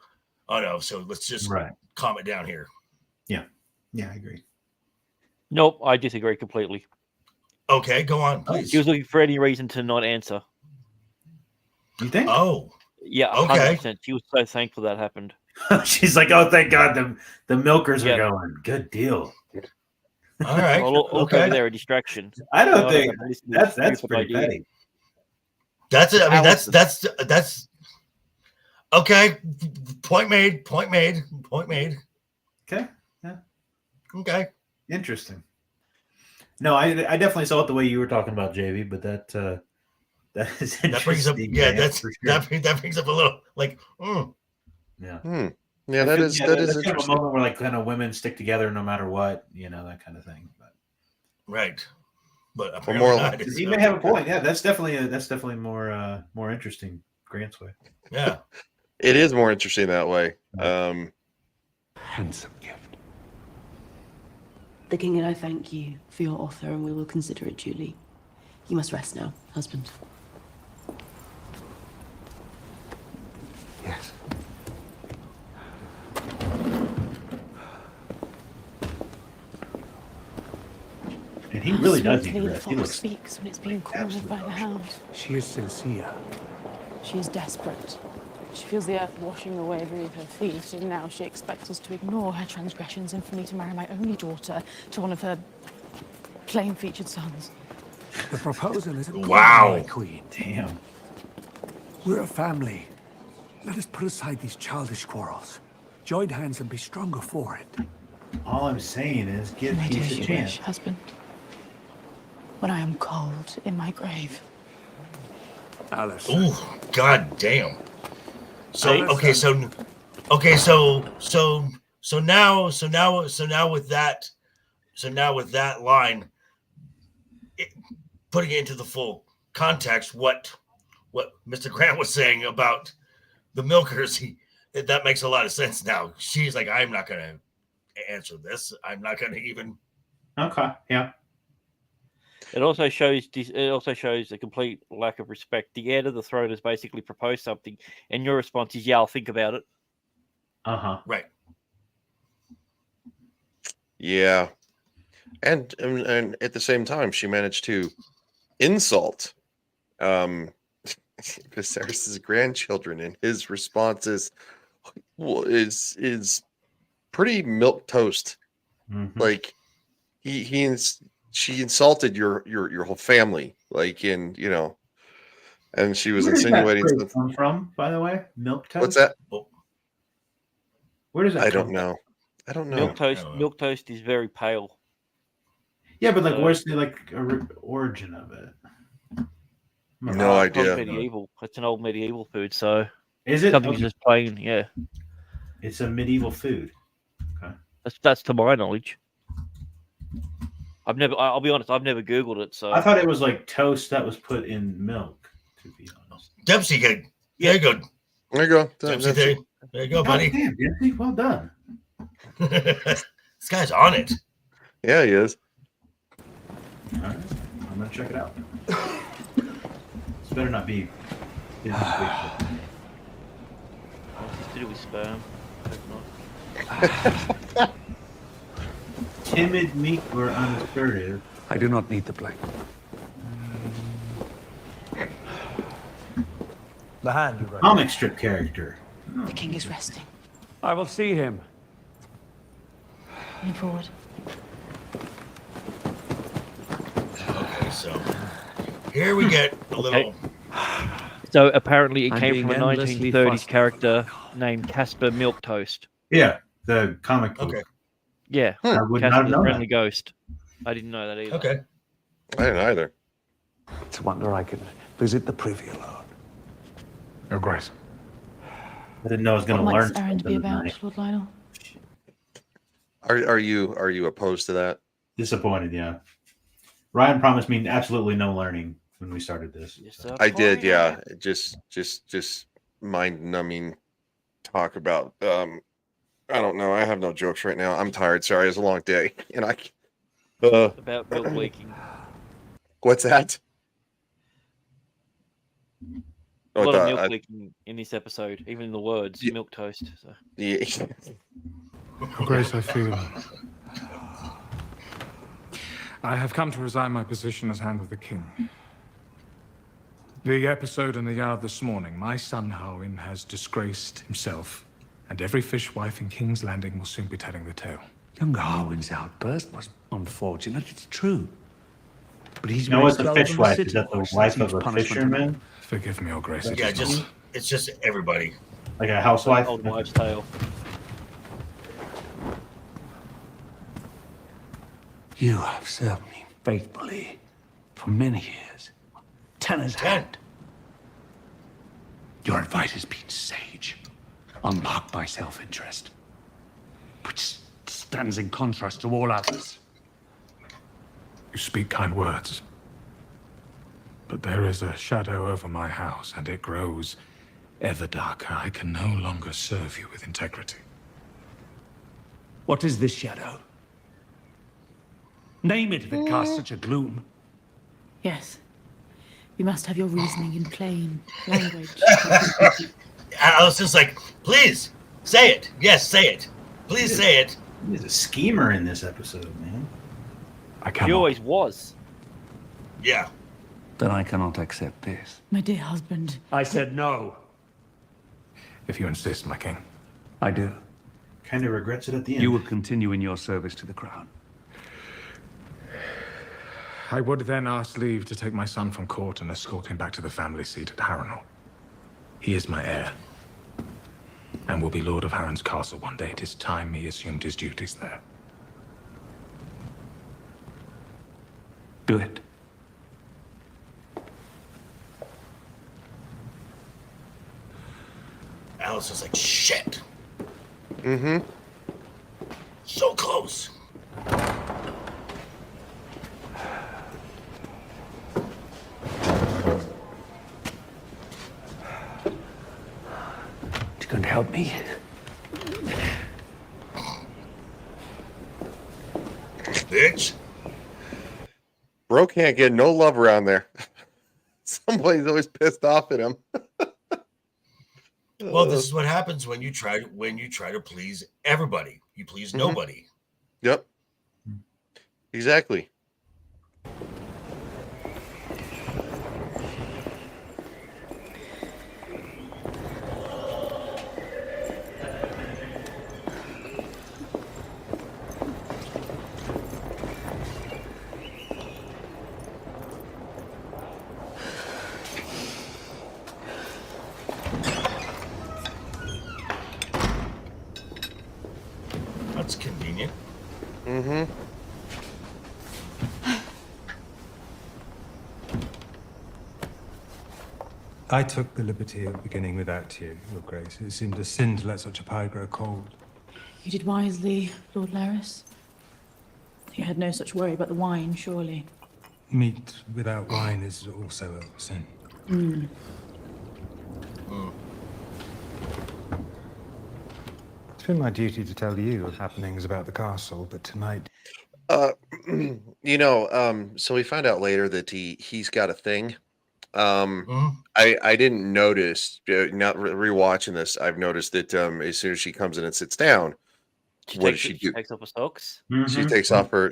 [SPEAKER 3] of, so let's just calm it down here.
[SPEAKER 2] Yeah, I agree.
[SPEAKER 12] Nope, I disagree completely.
[SPEAKER 3] Okay, go on, please.
[SPEAKER 12] She was looking for any reason to not answer.
[SPEAKER 2] You think?
[SPEAKER 3] Oh.
[SPEAKER 12] Yeah,
[SPEAKER 3] okay.
[SPEAKER 12] 100%. She was so thankful that happened.
[SPEAKER 2] She's like, oh, thank God, the milkers are going. Good deal.
[SPEAKER 3] All right.
[SPEAKER 12] Look over there, a distraction.
[SPEAKER 2] I don't think that's pretty petty.
[SPEAKER 3] That's it. I mean, that's okay. Point made.
[SPEAKER 2] Okay. Yeah.
[SPEAKER 3] Okay.
[SPEAKER 2] Interesting. No, I definitely saw it the way you were talking about, JV, but that is interesting.
[SPEAKER 3] That brings up that brings up a little like.
[SPEAKER 2] Yeah.
[SPEAKER 1] Yeah, that is
[SPEAKER 2] kind of
[SPEAKER 1] interesting.
[SPEAKER 2] a moment where kind of women stick together no matter what, that kind of thing. But
[SPEAKER 3] right. But
[SPEAKER 1] more
[SPEAKER 3] not.
[SPEAKER 2] You may have a point. Yeah, that's definitely more interesting, Grant's way.
[SPEAKER 3] Yeah.
[SPEAKER 1] It is more interesting that way.
[SPEAKER 17] Handsome gift.
[SPEAKER 8] The king and I thank you for your offer, and we will consider it duly. You must rest now, husband.
[SPEAKER 17] Yes.
[SPEAKER 2] And he really does need
[SPEAKER 8] Sweetly
[SPEAKER 2] rest.
[SPEAKER 8] the fox speaks when it's being cornered by the hound.
[SPEAKER 17] She is sincere.
[SPEAKER 8] She is desperate. She feels the earth washing away beneath her feet, and now she expects us to ignore her transgressions and for me to marry my only daughter to one of her plain-featured sons.
[SPEAKER 17] The proposal is
[SPEAKER 3] wow,
[SPEAKER 17] Queen.
[SPEAKER 2] Damn.
[SPEAKER 17] We're a family. Let us put aside these childish quarrels. Join hands and be stronger for it.
[SPEAKER 2] All I'm saying is give
[SPEAKER 8] My
[SPEAKER 2] peace
[SPEAKER 8] dear
[SPEAKER 2] a chance.
[SPEAKER 8] wish, husband. When I am cold in my grave.
[SPEAKER 17] Alice.
[SPEAKER 3] Oh, god damn. So now with that line, putting it into the full context, what Mr. Grant was saying about the milkers, that makes a lot of sense now. She's like, I'm not going to answer this. I'm not going to even.
[SPEAKER 2] Okay. Yeah.
[SPEAKER 12] It also shows a complete lack of respect. The heir to the throne has basically proposed something, and your response is, "Yeah, I'll think about it."
[SPEAKER 3] Right.
[SPEAKER 1] Yeah. And at the same time, she managed to insult Viserys' grandchildren, and his response is pretty milk toast. Like she insulted your whole family, like and she was
[SPEAKER 2] Where does that
[SPEAKER 1] insinuating
[SPEAKER 2] phrase
[SPEAKER 1] stuff.
[SPEAKER 2] come from, by the way? Milk toast.
[SPEAKER 1] What's that?
[SPEAKER 2] Where does it?
[SPEAKER 1] I
[SPEAKER 2] come
[SPEAKER 1] don't know. I don't know.
[SPEAKER 12] Milk toast is very pale.
[SPEAKER 2] Yeah, but like, where's the origin of it?
[SPEAKER 1] No idea.
[SPEAKER 12] Medieval. It's an old medieval food. So
[SPEAKER 2] is it
[SPEAKER 12] something just plain? Yeah,
[SPEAKER 2] it's a medieval food. Okay,
[SPEAKER 12] that's to my knowledge. I'll be honest. I've never Googled it. So
[SPEAKER 2] I thought it was like toast that was put in milk. To be honest,
[SPEAKER 3] Dempsey, there you go.
[SPEAKER 1] There you go.
[SPEAKER 3] Dempsey, there you go, buddy.
[SPEAKER 2] Damn, Dempsey, well done.
[SPEAKER 3] This guy's on it.
[SPEAKER 1] Yeah, he is.
[SPEAKER 2] All right, I'm gonna check it out. This better not be.
[SPEAKER 12] What's this to do with sperm?
[SPEAKER 2] Timid, meek, or unassertive.
[SPEAKER 17] I do not need the blank.
[SPEAKER 7] The hand, you ready?
[SPEAKER 2] Comic strip character.
[SPEAKER 8] The king is resting.
[SPEAKER 7] I will see him.
[SPEAKER 8] Lean forward.
[SPEAKER 3] Okay, so here we get a little.
[SPEAKER 12] So apparently it
[SPEAKER 17] I'm
[SPEAKER 12] came
[SPEAKER 17] being
[SPEAKER 12] from a
[SPEAKER 17] endlessly
[SPEAKER 12] 1930s
[SPEAKER 17] fussed.
[SPEAKER 12] character named Casper Milquetoast.
[SPEAKER 2] Yeah, the comic book.
[SPEAKER 3] Okay.
[SPEAKER 12] Yeah,
[SPEAKER 2] I would not have
[SPEAKER 12] Casper the
[SPEAKER 2] known
[SPEAKER 12] Friendly
[SPEAKER 2] that.
[SPEAKER 12] Ghost. I didn't know that either.
[SPEAKER 3] Okay.
[SPEAKER 1] I didn't either.
[SPEAKER 17] It's a wonder I can visit the privy alone.
[SPEAKER 14] Your Grace.
[SPEAKER 2] I didn't know I was going
[SPEAKER 8] What
[SPEAKER 2] to
[SPEAKER 8] might
[SPEAKER 2] learn.
[SPEAKER 8] this errand be
[SPEAKER 2] something
[SPEAKER 8] about,
[SPEAKER 2] tonight.
[SPEAKER 8] Lord Lionel?
[SPEAKER 1] Are you opposed to that?
[SPEAKER 2] Disappointed, yeah. Ryan promised me absolutely no learning when we started this.
[SPEAKER 1] I did, yeah. Just mind numbing talk about. I don't know. I have no jokes right now. I'm tired. Sorry, it's a long day, and I.
[SPEAKER 12] About milk leaking.
[SPEAKER 1] What's that?
[SPEAKER 12] A lot of milk leaking in this episode, even in the words milk toast. So.
[SPEAKER 1] Yeah.
[SPEAKER 14] Your Grace, I feel. I have come to resign my position as Hand of the King. The episode in the yard this morning, my son Harwin has disgraced himself, and every fishwife in King's Landing will soon be telling the tale.
[SPEAKER 17] Young Harwin's outburst was unfortunate, it's true. But he's
[SPEAKER 2] No, what's a
[SPEAKER 17] raised well
[SPEAKER 2] fishwife?
[SPEAKER 17] from
[SPEAKER 2] Is that the
[SPEAKER 17] city,
[SPEAKER 2] wife
[SPEAKER 17] which
[SPEAKER 2] of a
[SPEAKER 17] punishment
[SPEAKER 2] fisherman?
[SPEAKER 14] Forgive me, Your Grace. it
[SPEAKER 3] Yeah,
[SPEAKER 14] is not.
[SPEAKER 3] it's just everybody.
[SPEAKER 2] Like a housewife?
[SPEAKER 12] Old wives' tale.
[SPEAKER 17] You have served me faithfully for many years. Tenor's hand. Your advice has been sage, unmarked by self-interest, which stands in contrast to all others.
[SPEAKER 14] You speak kind words. But there is a shadow over my house, and it grows ever darker. I can no longer serve you with integrity.
[SPEAKER 17] What is this shadow? Name it if it casts such a gloom.
[SPEAKER 8] Yes. You must have your reasoning in plain language.
[SPEAKER 3] Alicent's like, please say it. Yes, say it. Please say it.
[SPEAKER 2] He's a schemer in this episode, man.
[SPEAKER 12] He always was.
[SPEAKER 3] Yeah.
[SPEAKER 17] Then I cannot accept this.
[SPEAKER 8] My dear husband.
[SPEAKER 17] I said no.
[SPEAKER 14] If you insist, my king.
[SPEAKER 17] I do.
[SPEAKER 2] Kind of regrets it at the end.
[SPEAKER 17] You will continue in your service to the crown.
[SPEAKER 14] I would then ask leave to take my son from court and escort him back to the family seat at Harrenhal. He is my heir, and will be Lord of Harren's castle one day. It is time he assumed his duties there.
[SPEAKER 17] Do it.
[SPEAKER 3] Alicent's like, shit.
[SPEAKER 1] Mm-hmm.
[SPEAKER 3] So close.
[SPEAKER 17] You going to help me?
[SPEAKER 3] Bitch.
[SPEAKER 1] Bro can't get no love around there. Somebody's always pissed off at him.
[SPEAKER 3] Well, this is what happens when you try to please everybody. You please nobody.
[SPEAKER 1] Yep. Exactly.
[SPEAKER 3] That's convenient.
[SPEAKER 1] Mm-hmm.
[SPEAKER 15] I took the liberty of beginning without you, Your Grace. It seemed a sin to let such a pie grow cold.
[SPEAKER 8] You did wisely, Lord Laris. You had no such worry about the wine, surely.
[SPEAKER 15] Meat without wine is also a sin. It's been my duty to tell you of happenings about the castle, but tonight...
[SPEAKER 1] So we find out later that he's got a thing. I didn't notice, not rewatching this, I've noticed that as soon as she comes in and sits down, what does she do?
[SPEAKER 12] She takes off her socks.
[SPEAKER 1] She takes off her,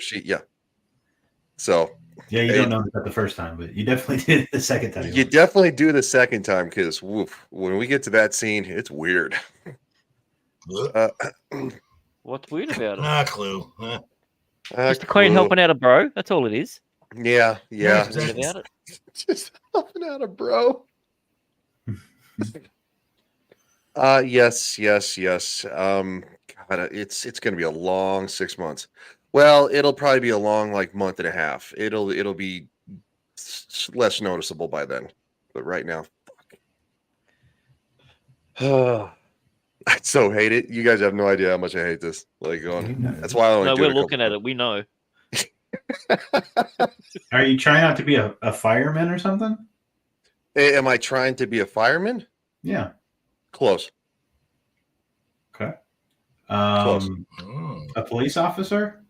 [SPEAKER 1] So
[SPEAKER 2] Yeah, you don't notice that the first time, but you definitely did the second time.
[SPEAKER 1] You definitely do the second time because when we get to that scene, it's weird.
[SPEAKER 12] What's weird about it?
[SPEAKER 3] Not a clue.
[SPEAKER 12] Just the queen helping out a bro. That's all it is.
[SPEAKER 1] Yeah.
[SPEAKER 12] What's weird about it?
[SPEAKER 1] Just helping out a bro. Yes. God, it's going to be a long 6 months. Well, it'll probably be a long month and a half. It'll be less noticeable by then. But right now, fuck. I so hate it. You guys have no idea how much I hate this. That's why I only do
[SPEAKER 12] we're
[SPEAKER 1] it
[SPEAKER 12] looking at it. We know.
[SPEAKER 2] Are you trying not to be a fireman or something?
[SPEAKER 1] Am I trying to be a fireman?
[SPEAKER 2] Yeah.
[SPEAKER 1] Close.
[SPEAKER 2] Okay.
[SPEAKER 1] Close.
[SPEAKER 2] A police officer?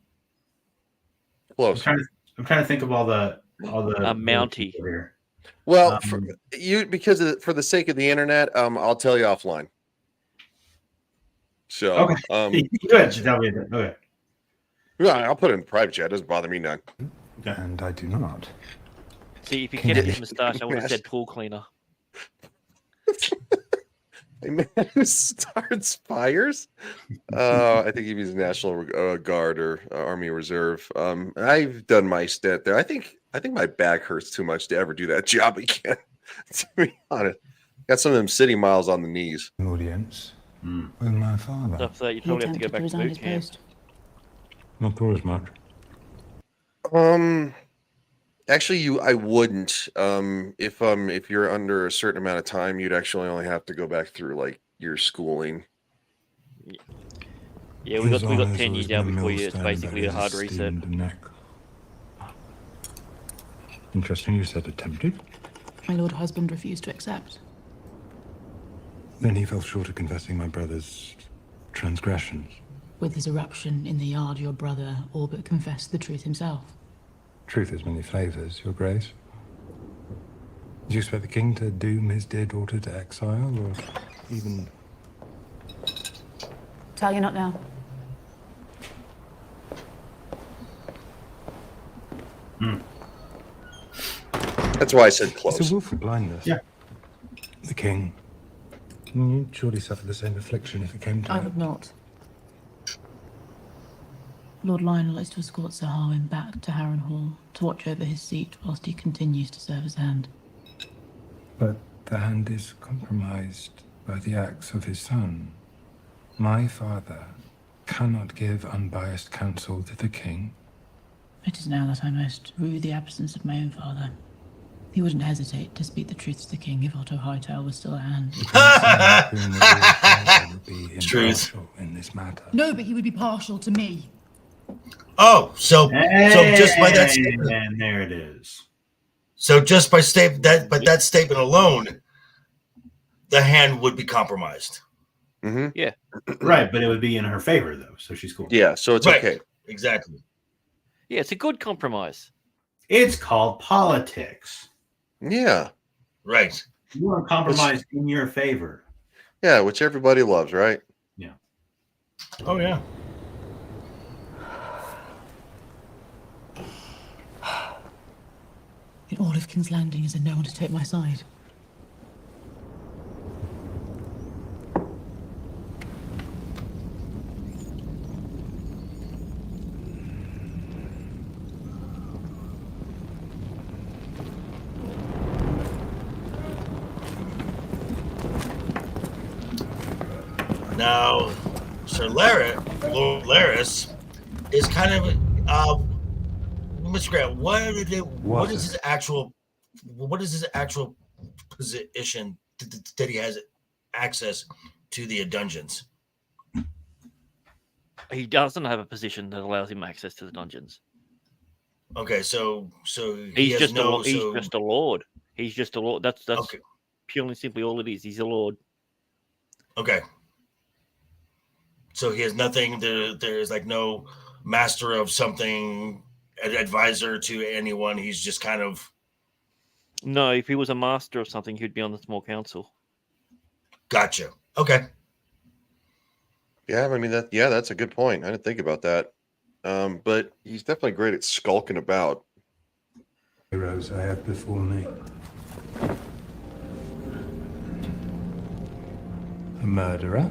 [SPEAKER 1] Close.
[SPEAKER 2] I'm trying to think of all the
[SPEAKER 12] a Mountie
[SPEAKER 2] here.
[SPEAKER 1] Well, for the sake of the internet, I'll tell you offline. So,
[SPEAKER 2] okay. Go ahead. Tell me that. Okay.
[SPEAKER 1] Yeah, I'll put it in private chat. It doesn't bother me none.
[SPEAKER 15] And I do not.
[SPEAKER 12] See, if you kept his moustache, I would have said pool cleaner.
[SPEAKER 1] A man who starts fires. I think he means National Guard or Army Reserve. I've done my stint there. I think my back hurts too much to ever do that job again. To be honest, got some of them city miles on the knees.
[SPEAKER 15] Audience with my father.
[SPEAKER 12] Stuff that you probably have to go back to boot camp.
[SPEAKER 15] Not for as much.
[SPEAKER 1] Actually, I wouldn't. If you're under a certain amount of time, you'd actually only have to go back through your schooling.
[SPEAKER 12] Yeah, we got 10 years out before you. It's basically a hard reset.
[SPEAKER 15] Interesting, you said attempted.
[SPEAKER 8] My lord husband refused to accept.
[SPEAKER 15] Then he fell short of confessing my brother's transgressions.
[SPEAKER 8] With his eruption in the yard, your brother all but confessed the truth himself.
[SPEAKER 15] Truth has many flavors, Your Grace. Do you expect the king to doom his dear daughter to exile, or even...
[SPEAKER 8] Tell you not now.
[SPEAKER 1] That's why I said close.
[SPEAKER 15] It's a willful blindness.
[SPEAKER 2] Yeah.
[SPEAKER 15] The king. You'd surely suffer the same affliction if it came to
[SPEAKER 8] I
[SPEAKER 15] it.
[SPEAKER 8] would not. Lord Lionel is to escort Sir Harwin back to Harrenhal to watch over his seat whilst he continues to serve as hand.
[SPEAKER 15] But the hand is compromised by the acts of his son. My father cannot give unbiased counsel to the king.
[SPEAKER 8] It is now that I most rue the absence of my own father. He wouldn't hesitate to speak the truth to the king if Otto Hightower was still at hand.
[SPEAKER 3] Truth.
[SPEAKER 15] In this matter.
[SPEAKER 8] No, but he would be partial to me.
[SPEAKER 3] Oh, so just by that statement,
[SPEAKER 2] and there it is.
[SPEAKER 3] So just by that statement alone, the hand would be compromised.
[SPEAKER 1] Mm-hmm.
[SPEAKER 12] Yeah.
[SPEAKER 2] Right, but it would be in her favor though, so she's cool.
[SPEAKER 1] Yeah, so it's okay.
[SPEAKER 3] Exactly.
[SPEAKER 12] Yeah, it's a good compromise.
[SPEAKER 2] It's called politics.
[SPEAKER 1] Yeah.
[SPEAKER 3] Right.
[SPEAKER 2] You want to compromise in your favor.
[SPEAKER 1] Yeah, which everybody loves, right?
[SPEAKER 2] Yeah.
[SPEAKER 3] Oh yeah.
[SPEAKER 8] what if King's Landing is in no one to take my side?
[SPEAKER 3] Now, Sir Lord Larys, is kind of Mr. Grant. What is his actual position that he has access to the dungeons?
[SPEAKER 12] He doesn't have a position that allows him access to the dungeons.
[SPEAKER 3] Okay, so
[SPEAKER 12] he's just a lord. He's just a lord. That's okay. Purely and simply all it is. He's a lord.
[SPEAKER 3] Okay. So he has nothing. There's like no master of something, advisor to anyone. He's just kind of.
[SPEAKER 12] No, if he was a master of something, he'd be on the small council.
[SPEAKER 3] Gotcha. Okay.
[SPEAKER 1] Yeah, I mean that's a good point. I didn't think about that. But he's definitely great at skulking about.
[SPEAKER 15] Heroes I have before me. A murderer.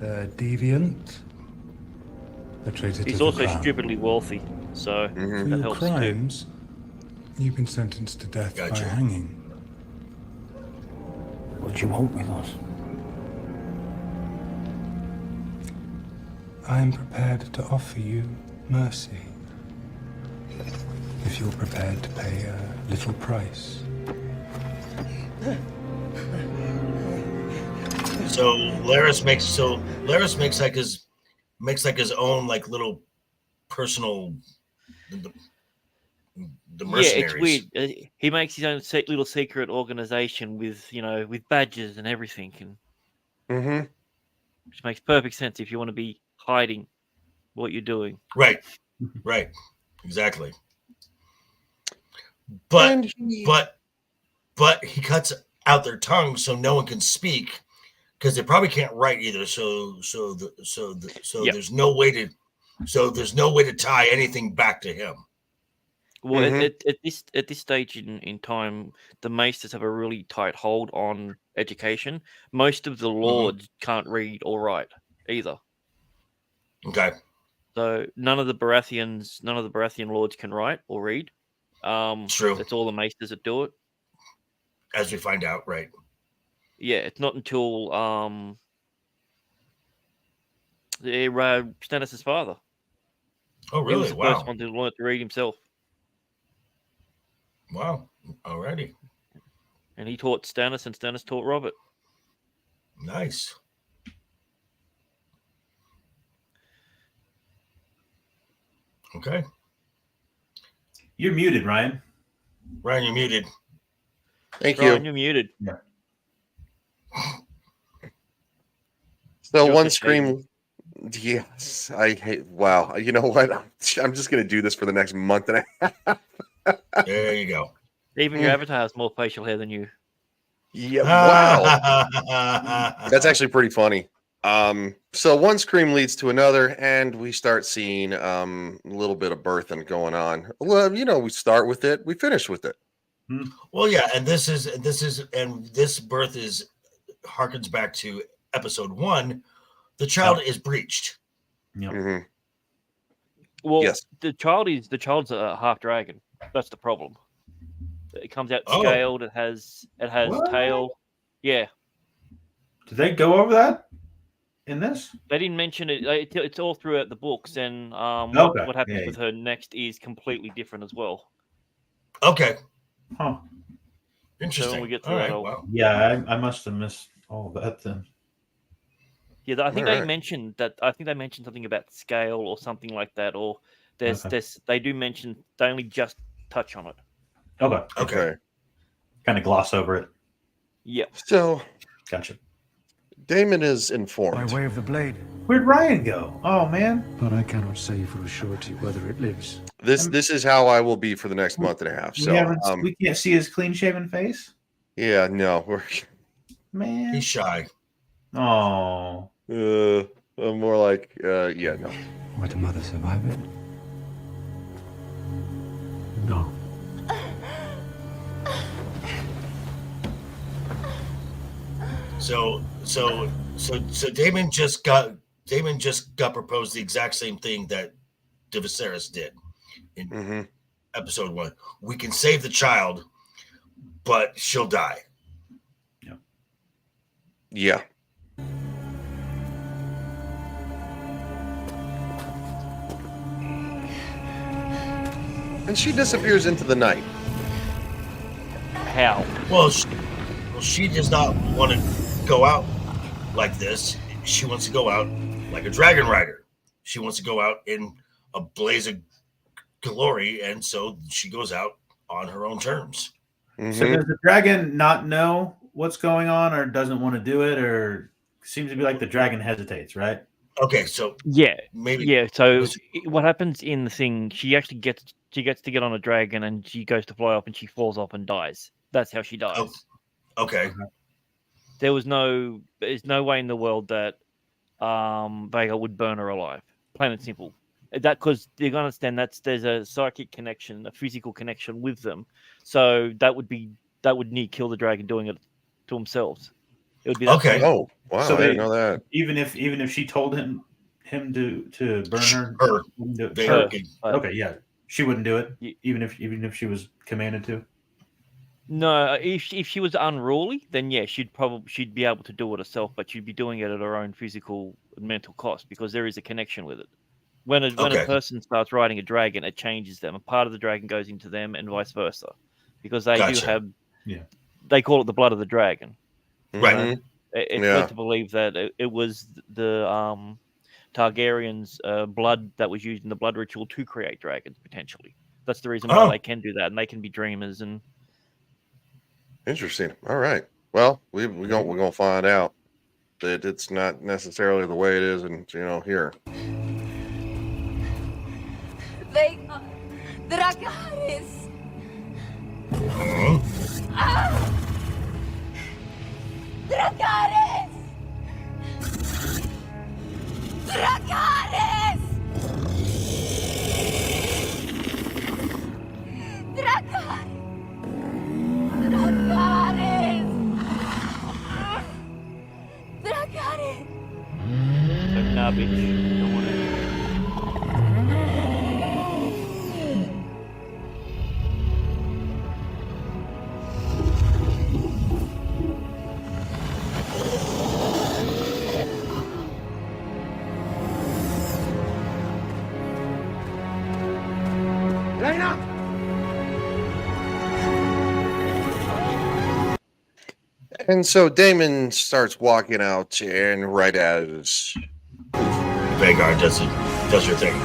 [SPEAKER 15] A deviant. A traitor to
[SPEAKER 12] He's
[SPEAKER 15] the
[SPEAKER 12] also
[SPEAKER 15] crown.
[SPEAKER 12] stupidly wealthy, so
[SPEAKER 15] For
[SPEAKER 12] that
[SPEAKER 15] your
[SPEAKER 12] helps
[SPEAKER 15] crimes, you've been sentenced to death by hanging.
[SPEAKER 16] What do you want with us?
[SPEAKER 15] I am prepared to offer you mercy. If you're prepared to pay a little price.
[SPEAKER 3] So Larys makes like his own like little personal the mercenaries.
[SPEAKER 12] Yeah, it's weird. He makes his own little secret organization with with badges and everything, and which makes perfect sense if you want to be hiding what you're doing.
[SPEAKER 3] Right, exactly. But he cuts out their tongues so no one can speak. Because they probably can't write either, so
[SPEAKER 12] Yep.
[SPEAKER 3] there's no way to tie anything back to him.
[SPEAKER 12] Well, at this stage in time, the maesters have a really tight hold on education. Most of the lords can't read or write either.
[SPEAKER 3] Okay.
[SPEAKER 12] So none of the Baratheon lords can write or read.
[SPEAKER 3] True.
[SPEAKER 12] It's all the maesters that do it.
[SPEAKER 3] As we find out, right?
[SPEAKER 12] Yeah, it's not until Stannis' father.
[SPEAKER 3] Oh, really?
[SPEAKER 12] He was the
[SPEAKER 3] Wow.
[SPEAKER 12] first one to learn to read himself.
[SPEAKER 3] Wow. Alrighty.
[SPEAKER 12] And he taught Stannis, and Stannis taught Robert.
[SPEAKER 3] Nice. Okay.
[SPEAKER 2] You're muted, Ryan.
[SPEAKER 3] Ryan, you're muted.
[SPEAKER 1] Thank
[SPEAKER 12] Ryan,
[SPEAKER 1] you.
[SPEAKER 12] you're muted.
[SPEAKER 2] Yeah.
[SPEAKER 1] So
[SPEAKER 12] You're
[SPEAKER 1] one
[SPEAKER 12] also
[SPEAKER 1] scream. Yes, I hate. Wow, you know what? I'm just gonna do this for the next month and a half.
[SPEAKER 3] There you go.
[SPEAKER 12] Even your avatar has more facial hair than you.
[SPEAKER 1] Yeah, wow. That's actually pretty funny. So one scream leads to another, and we start seeing a little bit of birthing going on. Well, we start with it, we finish with it.
[SPEAKER 3] Well, yeah, and this birth harkens back to episode 1. The child is breached.
[SPEAKER 2] Yeah.
[SPEAKER 12] Well,
[SPEAKER 1] Yes.
[SPEAKER 12] the child's a half dragon. That's the problem. It comes out scaled. It has
[SPEAKER 2] What?
[SPEAKER 12] tail. Yeah.
[SPEAKER 2] Did they go over that in this?
[SPEAKER 12] They didn't mention it. It's all throughout the books, and
[SPEAKER 2] Okay.
[SPEAKER 12] what happens
[SPEAKER 2] Yeah,
[SPEAKER 12] with her next is completely different as well.
[SPEAKER 3] Okay.
[SPEAKER 2] Huh.
[SPEAKER 3] Interesting.
[SPEAKER 12] So when we get through
[SPEAKER 3] All
[SPEAKER 12] that,
[SPEAKER 3] right,
[SPEAKER 12] I'll-
[SPEAKER 3] wow.
[SPEAKER 2] Yeah, I must have missed all of that then.
[SPEAKER 12] Yeah, I think
[SPEAKER 1] All
[SPEAKER 12] they
[SPEAKER 1] right.
[SPEAKER 12] mentioned that. I think they mentioned something about scale or something like that. Or there's they do mention. They only just touch on it.
[SPEAKER 2] Okay. Kind of gloss over it.
[SPEAKER 12] Yeah.
[SPEAKER 1] So
[SPEAKER 2] Gotcha.
[SPEAKER 1] Damon is informed.
[SPEAKER 17] By way of the blade.
[SPEAKER 2] Where'd Ryan go? Oh man.
[SPEAKER 17] But I cannot say for a surety whether it lives.
[SPEAKER 1] This is how I will be for the next month and a half. So
[SPEAKER 2] We can't see his clean shaven face?
[SPEAKER 1] yeah, no, we're
[SPEAKER 2] Man.
[SPEAKER 3] He's shy.
[SPEAKER 2] Oh.
[SPEAKER 1] I'm more like yeah, no.
[SPEAKER 17] Would the mother survive it? No.
[SPEAKER 3] So Damon just got proposed the exact same thing that Viscerys did in episode 1. We can save the child, but she'll die.
[SPEAKER 1] Yeah. And she disappears into the night.
[SPEAKER 12] How?
[SPEAKER 3] Well, she does not want to go out like this. She wants to go out like a dragon rider. She wants to go out in a blaze of glory, and so she goes out on her own terms.
[SPEAKER 2] So does the dragon not know what's going on, or doesn't want to do it, or seems to be like the dragon hesitates, right?
[SPEAKER 3] Okay, so
[SPEAKER 12] maybe So what happens in the thing? She actually gets to get on a dragon, and she goes to fly up, and she falls off and dies. That's how she dies.
[SPEAKER 3] Oh, okay.
[SPEAKER 12] There's no way in the world that Vega would burn her alive. Plain and simple. That because you gotta understand there's a psychic connection, a physical connection with them. So that would near kill the dragon doing it to themselves. It would be that
[SPEAKER 3] okay.
[SPEAKER 1] Oh wow!
[SPEAKER 2] So
[SPEAKER 1] I didn't know that.
[SPEAKER 2] Even if she told him to burn her, okay, yeah, she wouldn't do it. Even if she was commanded to.
[SPEAKER 12] No, if she was unruly, then yeah, she'd be able to do it herself, but she'd be doing it at her own physical and mental cost because there is a connection with it. When a person starts riding a dragon, it changes them. A part of the dragon goes into them, and vice versa, because they do have.
[SPEAKER 2] Yeah.
[SPEAKER 12] They call it the blood of the dragon.
[SPEAKER 3] Right.
[SPEAKER 12] It's led to believe that it was the Targaryens' blood that was used in the blood ritual to create dragons. Potentially, that's the reason why they can do that, and they can be dreamers and.
[SPEAKER 1] Interesting. All right. Well, we're gonna find out that it's not necessarily the way it is, and here.
[SPEAKER 19] Vega, Dracarys. Dracarys. Dracarys. Dracarys. Dracarys.
[SPEAKER 12] Nah, bitch. Don't want it.
[SPEAKER 1] And so Damon starts walking out, and right as
[SPEAKER 3] Vhagar does your thing.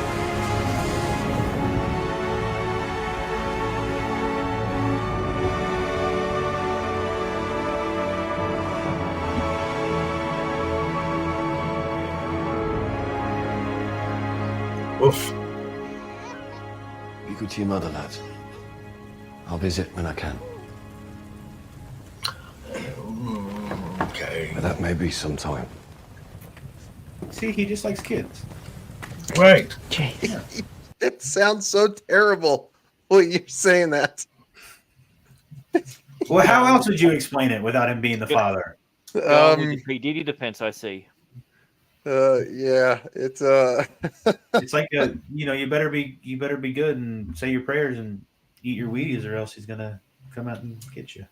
[SPEAKER 3] Oof.
[SPEAKER 10] Be good to your mother, lads. I'll visit when I can.
[SPEAKER 3] Okay.
[SPEAKER 10] But that may be some time.
[SPEAKER 2] See, he just likes kids.
[SPEAKER 3] Right.
[SPEAKER 1] It sounds so terrible when you're saying that.
[SPEAKER 2] Well, how else would you explain it without him being the father?
[SPEAKER 12] With the P. Diddy defense, I see.
[SPEAKER 1] Yeah, it's
[SPEAKER 2] It's like you better be good and say your prayers and eat your Wheaties, or else he's gonna come out and get you.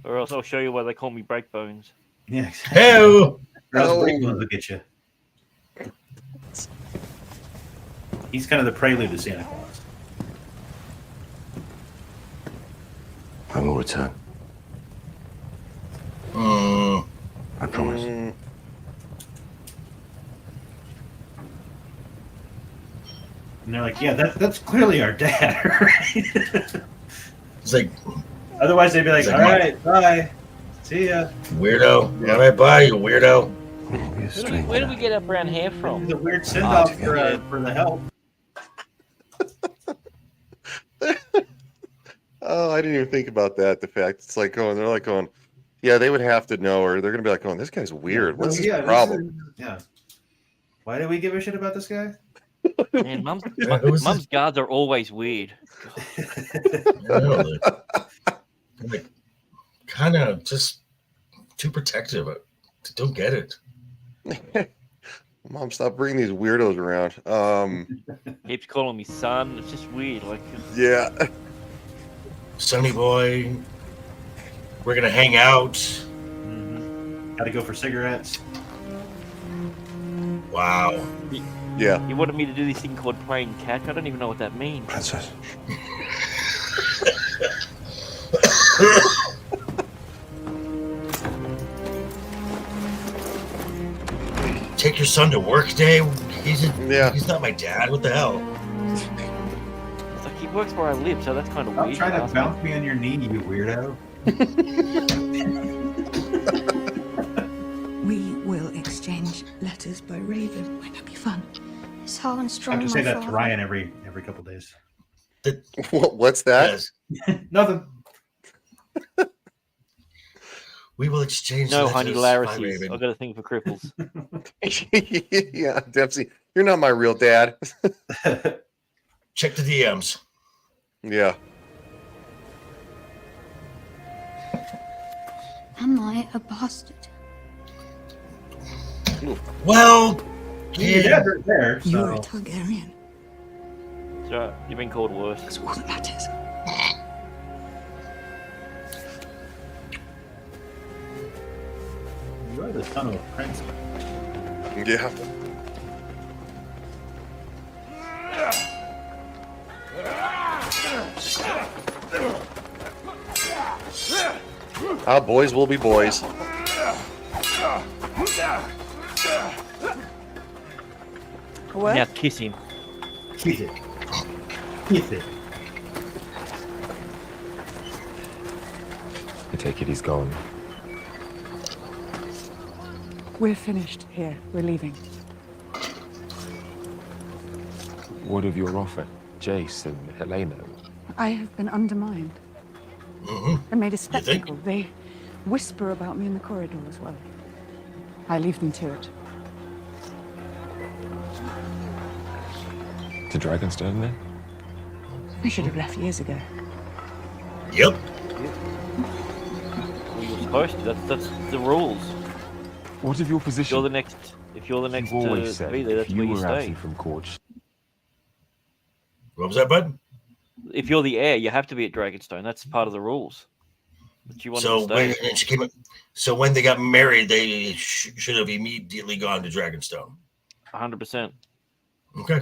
[SPEAKER 12] Or else I'll show you why they call me Breakbones.
[SPEAKER 2] Yeah, exactly.
[SPEAKER 3] Hell.
[SPEAKER 2] Or else Breakbones will get you. He's kind of the prelude to Santa Claus.
[SPEAKER 10] I will return. I promise.
[SPEAKER 2] And they're like, yeah, that's clearly our dad, right?
[SPEAKER 3] It's like,
[SPEAKER 2] otherwise they'd be like, all right, bye, see ya,
[SPEAKER 3] weirdo. All right, bye, you weirdo.
[SPEAKER 12] Where do we get our brown hair from?
[SPEAKER 2] The weird send off for the help.
[SPEAKER 1] Oh, I didn't even think about that. The fact they're like going, yeah, they would have to know, or they're gonna be like going, this guy's weird. What's his problem?
[SPEAKER 2] Yeah. Why do we give a shit about this guy?
[SPEAKER 12] Man, mum's guards are always weird.
[SPEAKER 3] Kind of just Too protective. I don't get it.
[SPEAKER 1] Mom, stop bringing these weirdos around.
[SPEAKER 12] Keeps calling me son. It's just weird. Like,
[SPEAKER 1] yeah.
[SPEAKER 3] Sonny boy. We're gonna hang out.
[SPEAKER 2] Got to go for cigarettes.
[SPEAKER 3] Wow.
[SPEAKER 1] Yeah.
[SPEAKER 12] You wanted me to do this thing called playing catch. I don't even know what that means.
[SPEAKER 21] Princess.
[SPEAKER 3] Take your son to work day? He's not my dad. What the hell?
[SPEAKER 12] It's like he works where I live, so that's kind of
[SPEAKER 2] Don't
[SPEAKER 12] weird.
[SPEAKER 2] try to bounce me on your knee, you weirdo.
[SPEAKER 11] We will exchange letters by Raven. Won't that be fun?
[SPEAKER 9] It's hard and
[SPEAKER 2] I
[SPEAKER 9] strong.
[SPEAKER 2] have to say
[SPEAKER 9] my
[SPEAKER 2] that to
[SPEAKER 9] father.
[SPEAKER 2] Ryan every couple days.
[SPEAKER 1] What's that?
[SPEAKER 2] Nothing.
[SPEAKER 3] We will exchange
[SPEAKER 12] No,
[SPEAKER 3] letters
[SPEAKER 12] honey,
[SPEAKER 3] by
[SPEAKER 12] Larry's.
[SPEAKER 3] Raven.
[SPEAKER 12] I've got a thing for cripples.
[SPEAKER 1] Yeah, Dempsey, you're not my real dad.
[SPEAKER 3] Check the DMs.
[SPEAKER 1] Yeah.
[SPEAKER 9] Am I a bastard?
[SPEAKER 3] Well,
[SPEAKER 2] Your dad's right there.
[SPEAKER 11] You're a
[SPEAKER 2] So.
[SPEAKER 11] Targaryen.
[SPEAKER 12] That's right. You've been called worse.
[SPEAKER 11] That's all that matters.
[SPEAKER 2] You are the son of a prince.
[SPEAKER 1] Yeah. Boys will be boys.
[SPEAKER 11] What?
[SPEAKER 12] Now kiss him.
[SPEAKER 2] Kiss it. Kiss it.
[SPEAKER 6] I take it he's gone.
[SPEAKER 5] We're finished here. We're leaving.
[SPEAKER 6] What of your offer, Jace and Helena?
[SPEAKER 5] I have been undermined and made a spectacle. They whisper about me in the corridor as well. I leave them to it.
[SPEAKER 6] To Dragonstone, then?
[SPEAKER 5] I should have left years ago.
[SPEAKER 3] Yep.
[SPEAKER 12] Well, you're supposed to. That's the rules.
[SPEAKER 6] What of your position?
[SPEAKER 12] If you're the next
[SPEAKER 6] You've always
[SPEAKER 12] to
[SPEAKER 6] said
[SPEAKER 12] be there, that's
[SPEAKER 6] if
[SPEAKER 12] where
[SPEAKER 6] you
[SPEAKER 12] you
[SPEAKER 6] were
[SPEAKER 12] stay.
[SPEAKER 6] absent from court.
[SPEAKER 3] What was that, bud?
[SPEAKER 12] If you're the heir, you have to be at Dragonstone. That's part of the rules. But you want
[SPEAKER 3] So
[SPEAKER 12] to stay.
[SPEAKER 3] when and she came, so when they got married, they should have immediately gone to Dragonstone.
[SPEAKER 12] 100%.
[SPEAKER 3] Okay.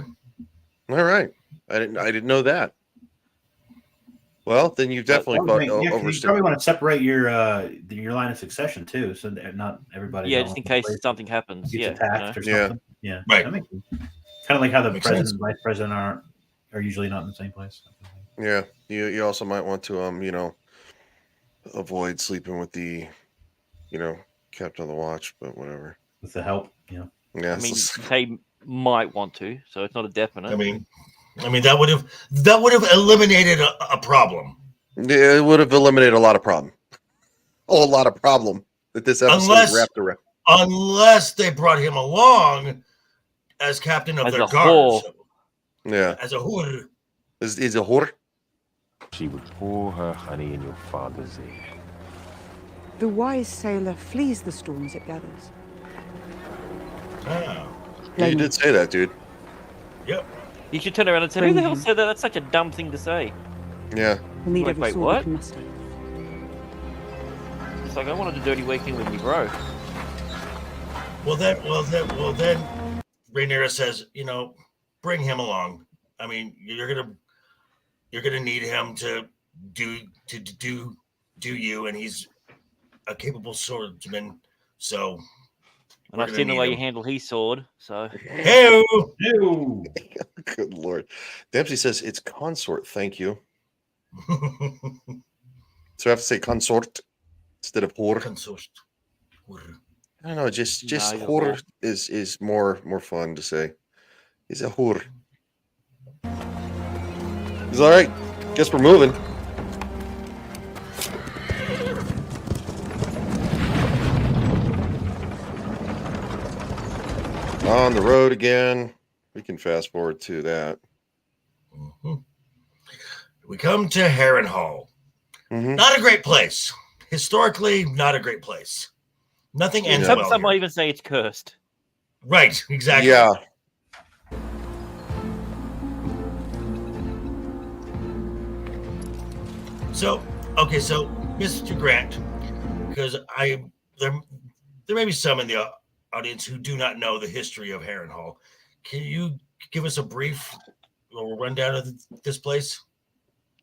[SPEAKER 1] All right. I didn't know that. Well, then you've definitely
[SPEAKER 2] You
[SPEAKER 1] overstood.
[SPEAKER 2] probably want to separate your line of succession too, so that not everybody.
[SPEAKER 12] Yeah, just in case something happens.
[SPEAKER 2] gets
[SPEAKER 12] Yeah,
[SPEAKER 2] attacked or
[SPEAKER 1] Yeah.
[SPEAKER 2] something. Yeah,
[SPEAKER 3] Right.
[SPEAKER 2] That makes sense. Kind of like how the
[SPEAKER 3] Makes
[SPEAKER 2] president
[SPEAKER 3] sense.
[SPEAKER 2] and vice president are usually not in the same place.
[SPEAKER 1] Yeah. You also might want to avoid sleeping with the captain of the watch, but whatever.
[SPEAKER 2] With the help,
[SPEAKER 1] Yeah.
[SPEAKER 12] I mean, they might want to, so it's not a definite.
[SPEAKER 3] I mean that would have eliminated a problem.
[SPEAKER 1] Yeah, it would have eliminated a lot of problem. Oh, a lot of problem that this episode wrapped around.
[SPEAKER 3] Unless they brought him along as captain of
[SPEAKER 12] As
[SPEAKER 3] their
[SPEAKER 12] a
[SPEAKER 3] guard.
[SPEAKER 12] whore.
[SPEAKER 1] Yeah.
[SPEAKER 3] As a whore.
[SPEAKER 1] Is a whore?
[SPEAKER 6] She would pour her honey in your father's ear.
[SPEAKER 5] The wise sailor flees the storms it gathers.
[SPEAKER 3] Oh.
[SPEAKER 1] Yeah, you did say that, dude.
[SPEAKER 3] Yep.
[SPEAKER 12] You should turn around and say, "Who the hell said that? That's such a dumb thing to say."
[SPEAKER 1] Yeah.
[SPEAKER 5] We'll need
[SPEAKER 12] Like,
[SPEAKER 5] every
[SPEAKER 12] wait,
[SPEAKER 5] sword
[SPEAKER 12] what?
[SPEAKER 5] we can muster.
[SPEAKER 12] It's like I wanted a dirty weekend with me, bro.
[SPEAKER 3] Well then Rhaenyra says, bring him along. I mean, you're gonna need him to do you, and he's a capable swordsman. So
[SPEAKER 12] And I've seen the way you handle his sword, so.
[SPEAKER 3] Hey,
[SPEAKER 1] Good lord. Dempsey says it's consort. Thank you. So I have to say consort instead of whore.
[SPEAKER 3] Consort.
[SPEAKER 1] I don't know. Just
[SPEAKER 12] you're
[SPEAKER 1] whore
[SPEAKER 12] whore.
[SPEAKER 1] is more fun to say. He's a whore. He's all right. Guess we're moving. On the road again. We can fast forward to that.
[SPEAKER 3] We come to Harrenhal.
[SPEAKER 1] Mm-hmm.
[SPEAKER 3] Not a great place. Historically, not a great place. Nothing ends
[SPEAKER 12] Some
[SPEAKER 3] well.
[SPEAKER 12] might even say it's cursed.
[SPEAKER 3] Right, exactly.
[SPEAKER 1] Yeah.
[SPEAKER 3] So, Mr. Grant, because there may be some in the audience who do not know the history of Harrenhal. Can you give us a brief rundown of this place?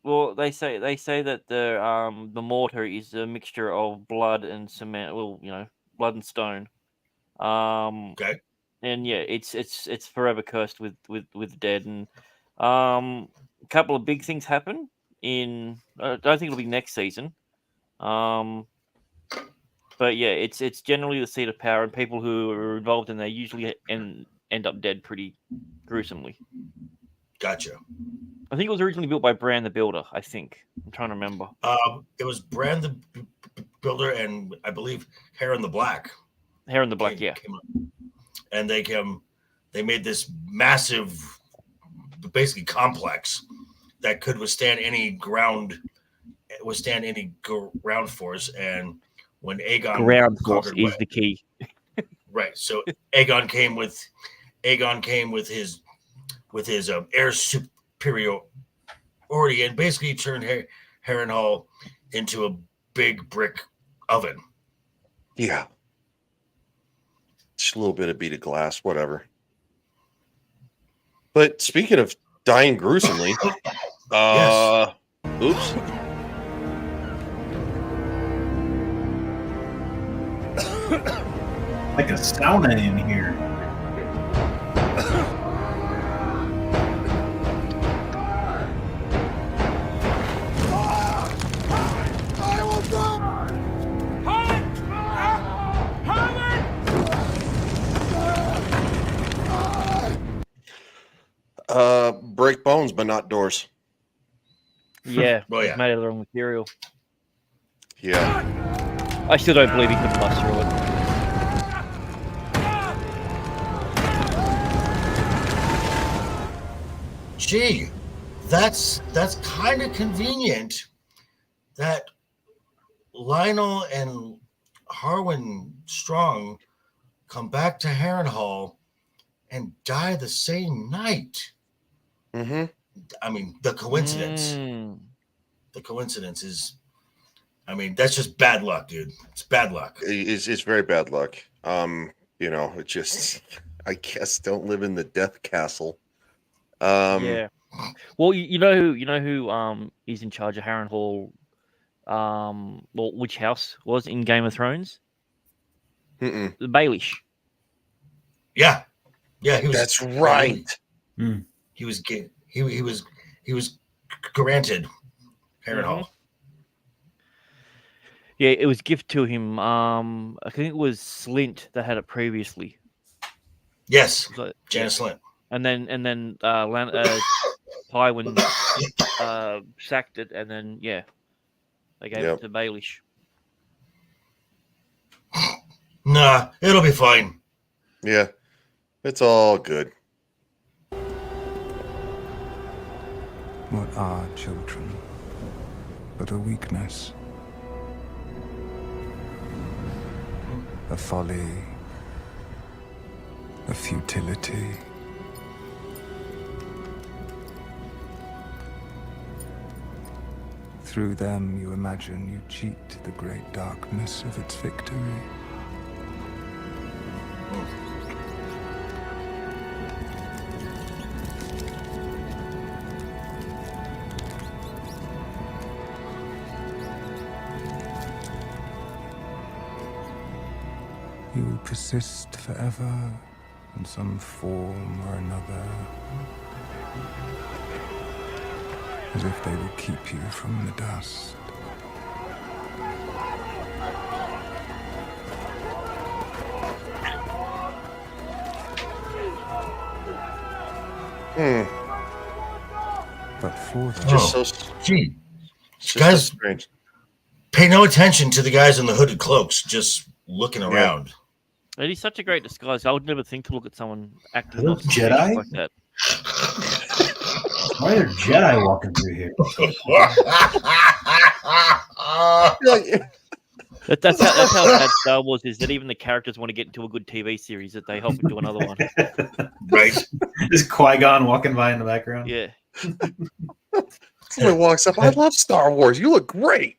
[SPEAKER 12] Well, they say that the mortar is a mixture of blood and cement. Well, blood and stone.
[SPEAKER 3] Okay.
[SPEAKER 12] And yeah, it's forever cursed with dead. And a couple of big things happen in. I don't think it'll be next season. But yeah, it's generally the seat of power, and people who are involved in there usually end up dead pretty gruesomely.
[SPEAKER 3] Gotcha.
[SPEAKER 12] I think it was originally built by Bran the Builder. I think I'm trying to remember.
[SPEAKER 3] It was Bran the Builder, and I believe Harren the Black.
[SPEAKER 12] Harren the Black, yeah.
[SPEAKER 3] And they made this massive, basically complex that could withstand any ground force. And when Aegon
[SPEAKER 12] ground force is the key.
[SPEAKER 3] Right. So Aegon came with his air superiority and basically turned Harrenhal into a big brick oven.
[SPEAKER 1] Yeah. Just a little bit of beaded glass, whatever. But speaking of dying gruesomely,
[SPEAKER 3] yes.
[SPEAKER 1] Oops.
[SPEAKER 2] Like a sauna in here.
[SPEAKER 1] Break bones, but not doors.
[SPEAKER 12] Yeah,
[SPEAKER 3] Oh, yeah.
[SPEAKER 12] It's made of the wrong material.
[SPEAKER 1] Yeah.
[SPEAKER 12] I still don't believe he could bust through it.
[SPEAKER 3] Gee, that's kind of convenient that Lionel and Harwin Strong come back to Harrenhal and die the same night.
[SPEAKER 1] Mm-hmm.
[SPEAKER 3] I mean, the coincidence. The coincidence is, I mean, that's just bad luck, dude. It's bad luck.
[SPEAKER 1] It's very bad luck. It just, I guess, don't live in the death castle.
[SPEAKER 12] Yeah. Well, you know who is in charge of Harrenhal, well, which house was in Game of Thrones?
[SPEAKER 1] Mm-mm.
[SPEAKER 12] The Baelish.
[SPEAKER 3] Yeah. Yeah, he was.
[SPEAKER 1] That's right.
[SPEAKER 3] He was granted Harrenhal.
[SPEAKER 12] Yeah, it was gift to him. I think it was Slint that had it previously.
[SPEAKER 3] Yes,
[SPEAKER 12] So,
[SPEAKER 3] Janet Slint.
[SPEAKER 12] And then Tywin sacked it, and then they gave it to Baelish.
[SPEAKER 3] Nah, it'll be fine.
[SPEAKER 1] Yeah, it's all good.
[SPEAKER 15] What are children but a weakness? A folly, a futility. Through them you imagine you cheat the great darkness of its victory. You will persist forever in some form or another, as if they will keep you from the dust. But for them,
[SPEAKER 1] Just so
[SPEAKER 3] gee,
[SPEAKER 1] just
[SPEAKER 3] guys,
[SPEAKER 1] so strange.
[SPEAKER 3] Pay no attention to the guys in the hooded cloaks just looking around.
[SPEAKER 12] It is such a great disguise. I would never think to look at someone acting
[SPEAKER 2] Those
[SPEAKER 12] like
[SPEAKER 2] Jedi?
[SPEAKER 12] like that.
[SPEAKER 2] Why are Jedi walking through here?
[SPEAKER 12] That's how bad Star Wars is. That even the characters want to get into a good TV series that they help into another one.
[SPEAKER 3] Right.
[SPEAKER 2] Is Qui-Gon walking by in the background?
[SPEAKER 12] Yeah.
[SPEAKER 1] Someone walks up. I love Star Wars. You look great.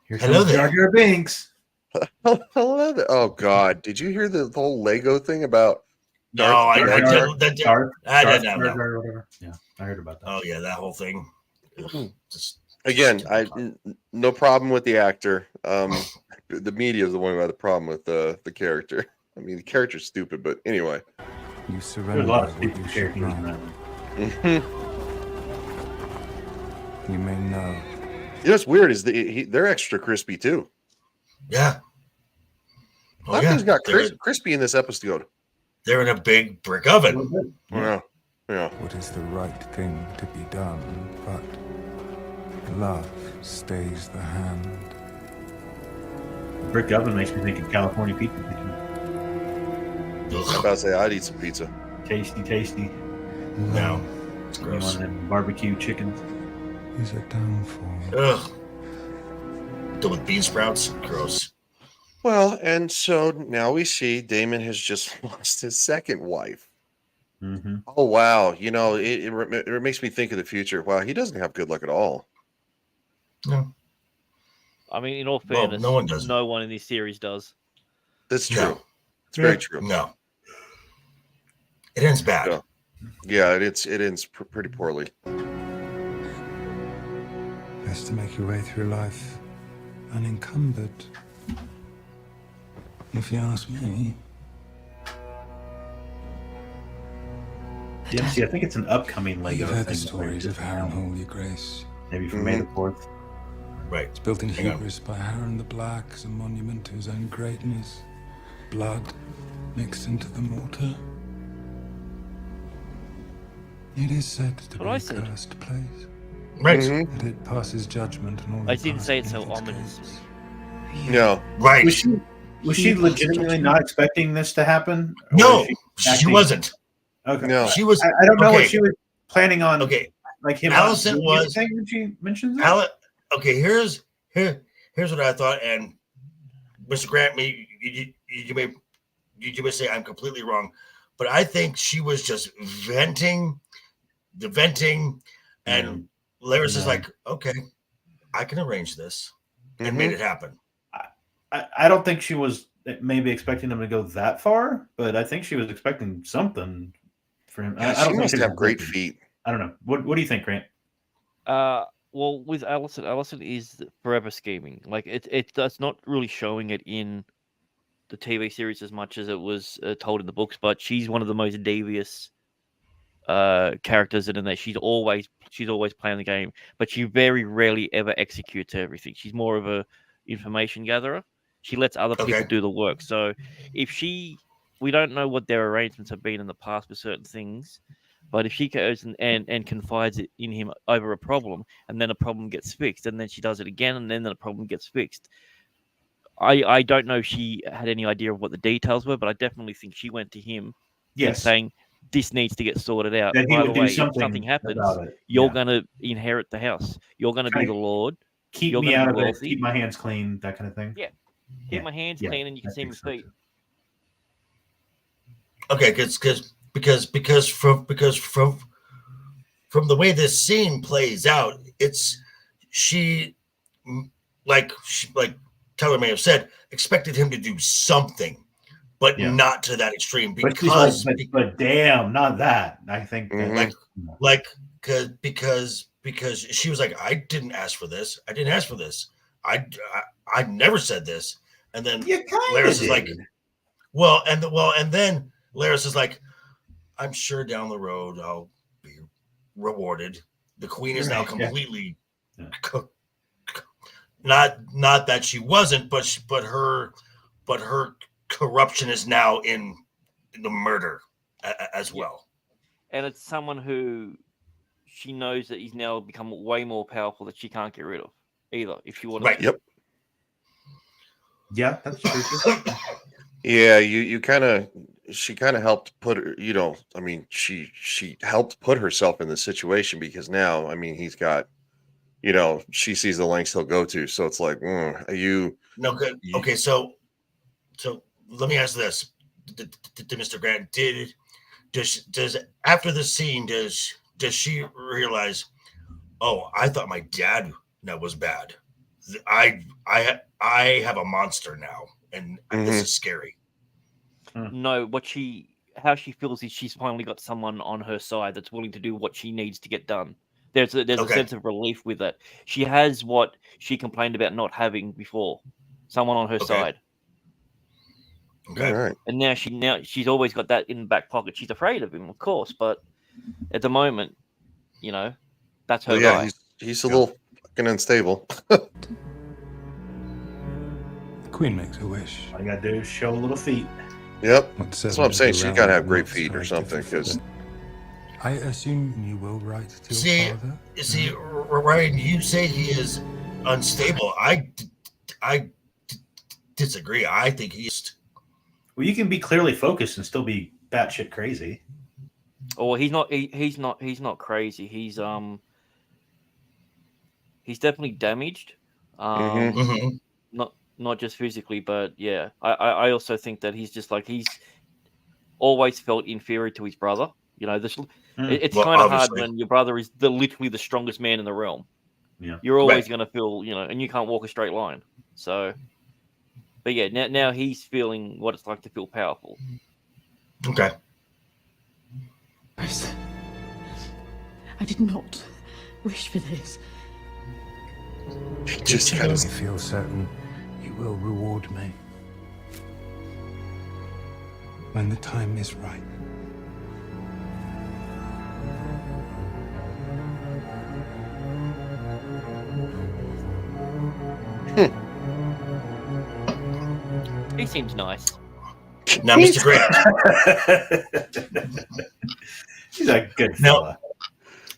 [SPEAKER 2] Hello there, Jar Jar Binks.
[SPEAKER 1] Hello there. Oh God, did you hear the whole Lego thing about?
[SPEAKER 3] No, I didn't.
[SPEAKER 2] Whatever. Yeah, I heard about that.
[SPEAKER 3] Oh yeah, that whole thing.
[SPEAKER 1] Again, no problem with the actor. The media is the one who had the problem with the character. I mean, the character's stupid, but anyway.
[SPEAKER 15] You surrender.
[SPEAKER 2] There's a lot of stupid characters in that one.
[SPEAKER 15] You may know.
[SPEAKER 1] You know what's weird is they're extra crispy too.
[SPEAKER 3] Yeah.
[SPEAKER 1] Oh, yeah. Got crispy in this episode.
[SPEAKER 3] They're in a big brick oven.
[SPEAKER 1] Yeah.
[SPEAKER 15] What is the right thing to be done, but love stays the hand.
[SPEAKER 2] Brick oven makes me think of California pizza.
[SPEAKER 1] I was about to say I'd eat some pizza.
[SPEAKER 2] Tasty.
[SPEAKER 3] No, it's gross.
[SPEAKER 2] One of them barbecue chickens.
[SPEAKER 15] Is a downfall.
[SPEAKER 3] Ugh. Done with bean sprouts. Gross.
[SPEAKER 1] Well, and so now we see Daemon has just lost his second wife.
[SPEAKER 2] Mm-hmm.
[SPEAKER 1] Oh wow! You know, it makes me think of the future. Wow, he doesn't have good luck at all.
[SPEAKER 3] No.
[SPEAKER 12] I mean, in all fairness,
[SPEAKER 3] no one does.
[SPEAKER 12] No one in this series does.
[SPEAKER 1] That's true.
[SPEAKER 3] No.
[SPEAKER 1] It's very true.
[SPEAKER 3] No. It ends bad.
[SPEAKER 1] Yeah, it ends pretty poorly.
[SPEAKER 15] Best to make your way through life unencumbered. If you ask me.
[SPEAKER 2] Yeah, see, I think it's an upcoming Lego.
[SPEAKER 15] You've heard the
[SPEAKER 2] thing
[SPEAKER 15] stories of Harrenhal, Your Grace.
[SPEAKER 2] Maybe from May the 4th.
[SPEAKER 3] Right.
[SPEAKER 15] It's built in hubris by Harren the Black as a monument to his own greatness. Blood mixed into the mortar. It is said to be a cursed place.
[SPEAKER 3] Right.
[SPEAKER 15] That it passes judgment on all.
[SPEAKER 12] I didn't say it so ominous.
[SPEAKER 1] No.
[SPEAKER 3] Right.
[SPEAKER 2] Was she legitimately not expecting this to happen?
[SPEAKER 3] No, she wasn't.
[SPEAKER 2] Okay.
[SPEAKER 1] No.
[SPEAKER 3] She was.
[SPEAKER 2] I don't know what she was planning on.
[SPEAKER 3] Okay.
[SPEAKER 2] Like him.
[SPEAKER 3] Alicent was.
[SPEAKER 2] When she mentioned that?
[SPEAKER 3] Okay. Here's what I thought, and Mr. Grant, you may say I'm completely wrong, but I think she was just venting, and Laris is like, okay, I can arrange this, and made it happen.
[SPEAKER 2] I don't think she was maybe expecting him to go that far, but I think she was expecting something for him.
[SPEAKER 1] Yeah,
[SPEAKER 2] I don't
[SPEAKER 1] she must
[SPEAKER 2] think
[SPEAKER 1] have great feet.
[SPEAKER 2] I don't know. What do you think, Grant?
[SPEAKER 12] Well, with Alicent is forever scheming. Like it's not really showing it in the TV series as much as it was told in the books, but she's one of the most devious characters in there. She's always playing the game, but she very rarely ever executes everything. She's more of a information gatherer. She lets other people do the work. So we don't know what their arrangements have been in the past with certain things, but if she goes and confides it in him over a problem, and then a problem gets fixed, and then she does it again, and then the problem gets fixed. I don't know if she had any idea of what the details were, but I definitely think she went to him and saying, this needs to get sorted out.
[SPEAKER 2] That he
[SPEAKER 12] By
[SPEAKER 2] would
[SPEAKER 12] the way,
[SPEAKER 2] do something
[SPEAKER 12] if something happens,
[SPEAKER 2] about it.
[SPEAKER 12] you're going to inherit the house. You're going to be the Lord.
[SPEAKER 2] Keep
[SPEAKER 12] you're
[SPEAKER 2] me
[SPEAKER 12] gonna
[SPEAKER 2] out
[SPEAKER 12] be
[SPEAKER 2] of it.
[SPEAKER 12] wealthy.
[SPEAKER 2] Keep my hands clean. That kind of thing.
[SPEAKER 12] Yeah. Keep my hands clean, and you can see my feet.
[SPEAKER 3] Okay, because from the way this scene plays out, it's she like Taylor may have said, expected him to do something, but not to that extreme. Because
[SPEAKER 2] but damn, not that. I think
[SPEAKER 3] because she was like, I didn't ask for this. I didn't ask for this. I never said this. And then Laris is like, and then Laris is like, I'm sure down the road I'll be rewarded. The queen is now completely not that she wasn't, but her corruption is now in the murder as well.
[SPEAKER 12] And it's someone who she knows that he's now become way more powerful that she can't get rid of either. If she wanted to.
[SPEAKER 1] Yep.
[SPEAKER 2] Yeah, that's true.
[SPEAKER 1] Yeah, she kind of helped put her, she helped put herself in the situation because now, he's got, she sees the lengths he'll go to. So it's like, you
[SPEAKER 3] No good. Okay, so let me ask this to Mr. Grant. Does after the scene does she realize, oh, I thought my dad was bad. I have a monster now, and this is scary.
[SPEAKER 12] No, how she feels is she's finally got someone on her side that's willing to do what she needs to get done. There's a sense of relief with it. She has what she complained about not having before. Someone on her side.
[SPEAKER 3] Okay.
[SPEAKER 1] All right.
[SPEAKER 12] And now she's always got that in the back pocket. She's afraid of him, of course, but at the moment, that's her guy.
[SPEAKER 1] He's a little fucking unstable.
[SPEAKER 15] The Queen makes a wish.
[SPEAKER 2] All you gotta do is show a little feet.
[SPEAKER 1] Yep. That's what I'm saying. She's got to have great feet or something. Because
[SPEAKER 15] I assume you will write to your father?
[SPEAKER 3] See, Ryan, you say he is unstable. I disagree. I think he's...
[SPEAKER 2] Well, you can be clearly focused and still be batshit crazy.
[SPEAKER 12] Oh, he's not crazy. He's definitely damaged. Not just physically, but yeah. I also think that he's just like, he's always felt inferior to his brother. It's kind of hard when your brother is literally the strongest man in the realm.
[SPEAKER 2] Yeah.
[SPEAKER 12] You're always going to feel, and you can't walk a straight line. So, but yeah, now he's feeling what it's like to feel powerful.
[SPEAKER 3] Okay.
[SPEAKER 8] I did not wish for this.
[SPEAKER 1] Just kind
[SPEAKER 15] I
[SPEAKER 1] of
[SPEAKER 15] feel certain you will reward me when the time is right.
[SPEAKER 12] He seems nice.
[SPEAKER 3] Now, Mr. Grant.
[SPEAKER 2] He's a good fella.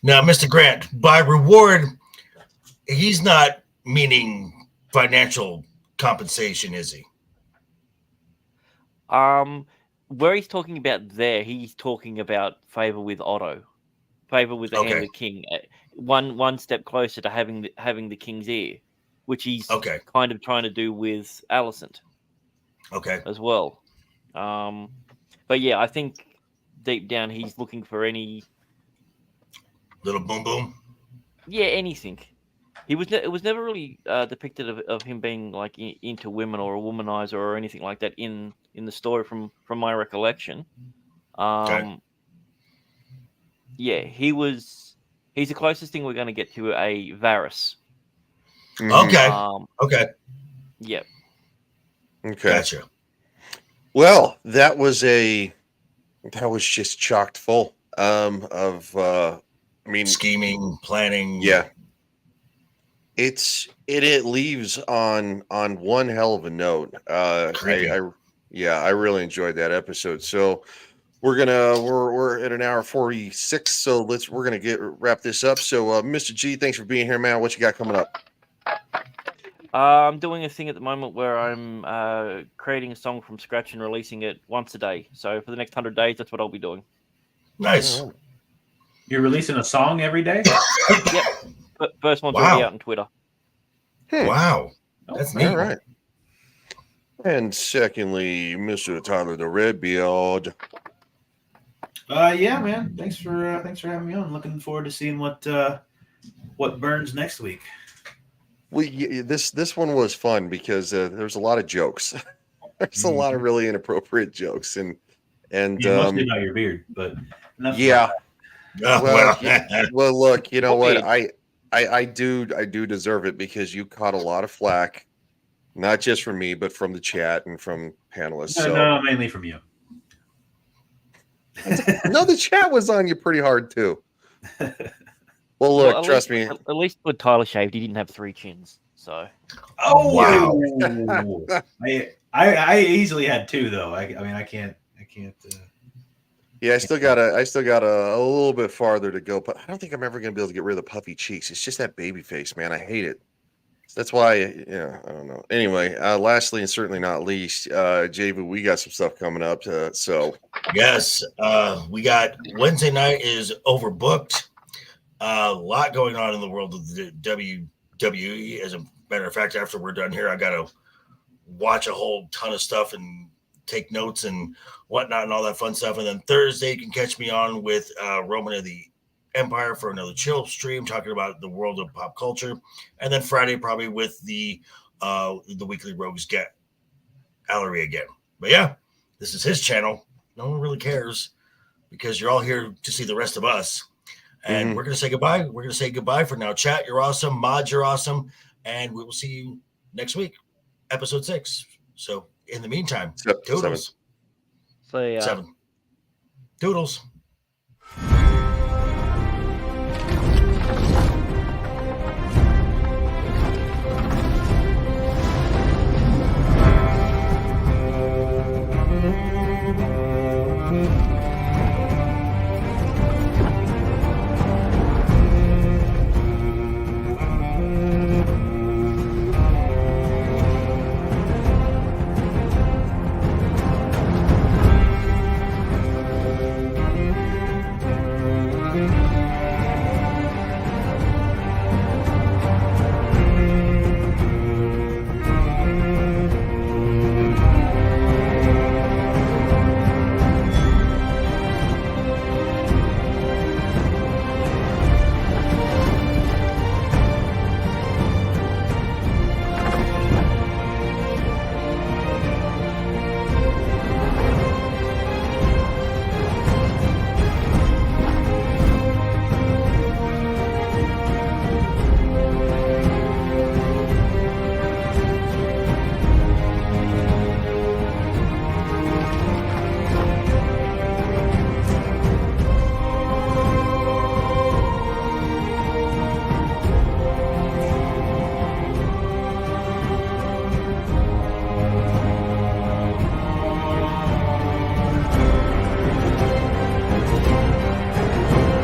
[SPEAKER 3] Now, Mr. Grant, by reward, he's not meaning financial compensation, is he?
[SPEAKER 12] Where he's talking about there, he's talking about favor with Otto, favor with the hand of the king. One step closer to having the king's ear, which he's kind of trying to do with Alicent. As well. But yeah, I think deep down he's looking for any
[SPEAKER 3] little boom boom.
[SPEAKER 12] Yeah, anything. It was never really depicted of him being like into women or a womanizer or anything like that in the story from my recollection. Yeah, he's the closest thing we're going to get to a Varys.
[SPEAKER 3] Okay.
[SPEAKER 12] Yeah.
[SPEAKER 1] Okay.
[SPEAKER 3] Gotcha.
[SPEAKER 1] Well, that was just chocked full of
[SPEAKER 3] scheming, planning.
[SPEAKER 1] Yeah. It leaves on one hell of a note. I really enjoyed that episode. So we're at an hour 46. So we're gonna wrap this up. So Mr. G, thanks for being here, man. What you got coming up?
[SPEAKER 12] I'm doing a thing at the moment where I'm creating a song from scratch and releasing it once a day. So for the next 100 days, that's what I'll be doing.
[SPEAKER 3] Nice.
[SPEAKER 2] You're releasing a song every day?
[SPEAKER 12] Yep. First one's already out on Twitter.
[SPEAKER 3] Wow. That's neat.
[SPEAKER 1] All right. And secondly, Mr. Tyler the Redbeard.
[SPEAKER 2] Yeah, man. Thanks for having me on. Looking forward to seeing what burns next week.
[SPEAKER 1] This one was fun because there's a lot of jokes. There's a lot of really inappropriate jokes and
[SPEAKER 2] mostly about your beard, but
[SPEAKER 1] yeah. Well, look, you know what? I do deserve it because you caught a lot of flack, not just from me, but from the chat and from panelists.
[SPEAKER 2] No, mainly from you.
[SPEAKER 1] No, the chat was on you pretty hard too. Well, look, trust me.
[SPEAKER 12] At least with Tyler shaved, he didn't have 3 chins. So.
[SPEAKER 2] Oh wow! I easily had 2 though. I mean, I can't.
[SPEAKER 1] Yeah, I still got a little bit farther to go, but I don't think I'm ever gonna be able to get rid of the puffy cheeks. It's just that baby face, man. I hate it. That's why, I don't know. Anyway, lastly and certainly not least, JV, we got some stuff coming up. So
[SPEAKER 3] yes, we got Wednesday night is overbooked. A lot going on in the world of the WWE. As a matter of fact, after we're done here, I got to watch a whole ton of stuff and take notes and whatnot and all that fun stuff. And then Thursday, you can catch me on with Roman of the Empire for another chill stream talking about the world of pop culture. And then Friday, probably with the Weekly Rogues Gallery again. But yeah, this is his channel. No one really cares because you're all here to see the rest of us. And we're going to say goodbye. We're going to say goodbye for now. Chat, you're awesome. Mods, you're awesome. And we will see you next week, episode 6. So in the meantime, toodles. 7. Toodles.
[SPEAKER 11] Thank you.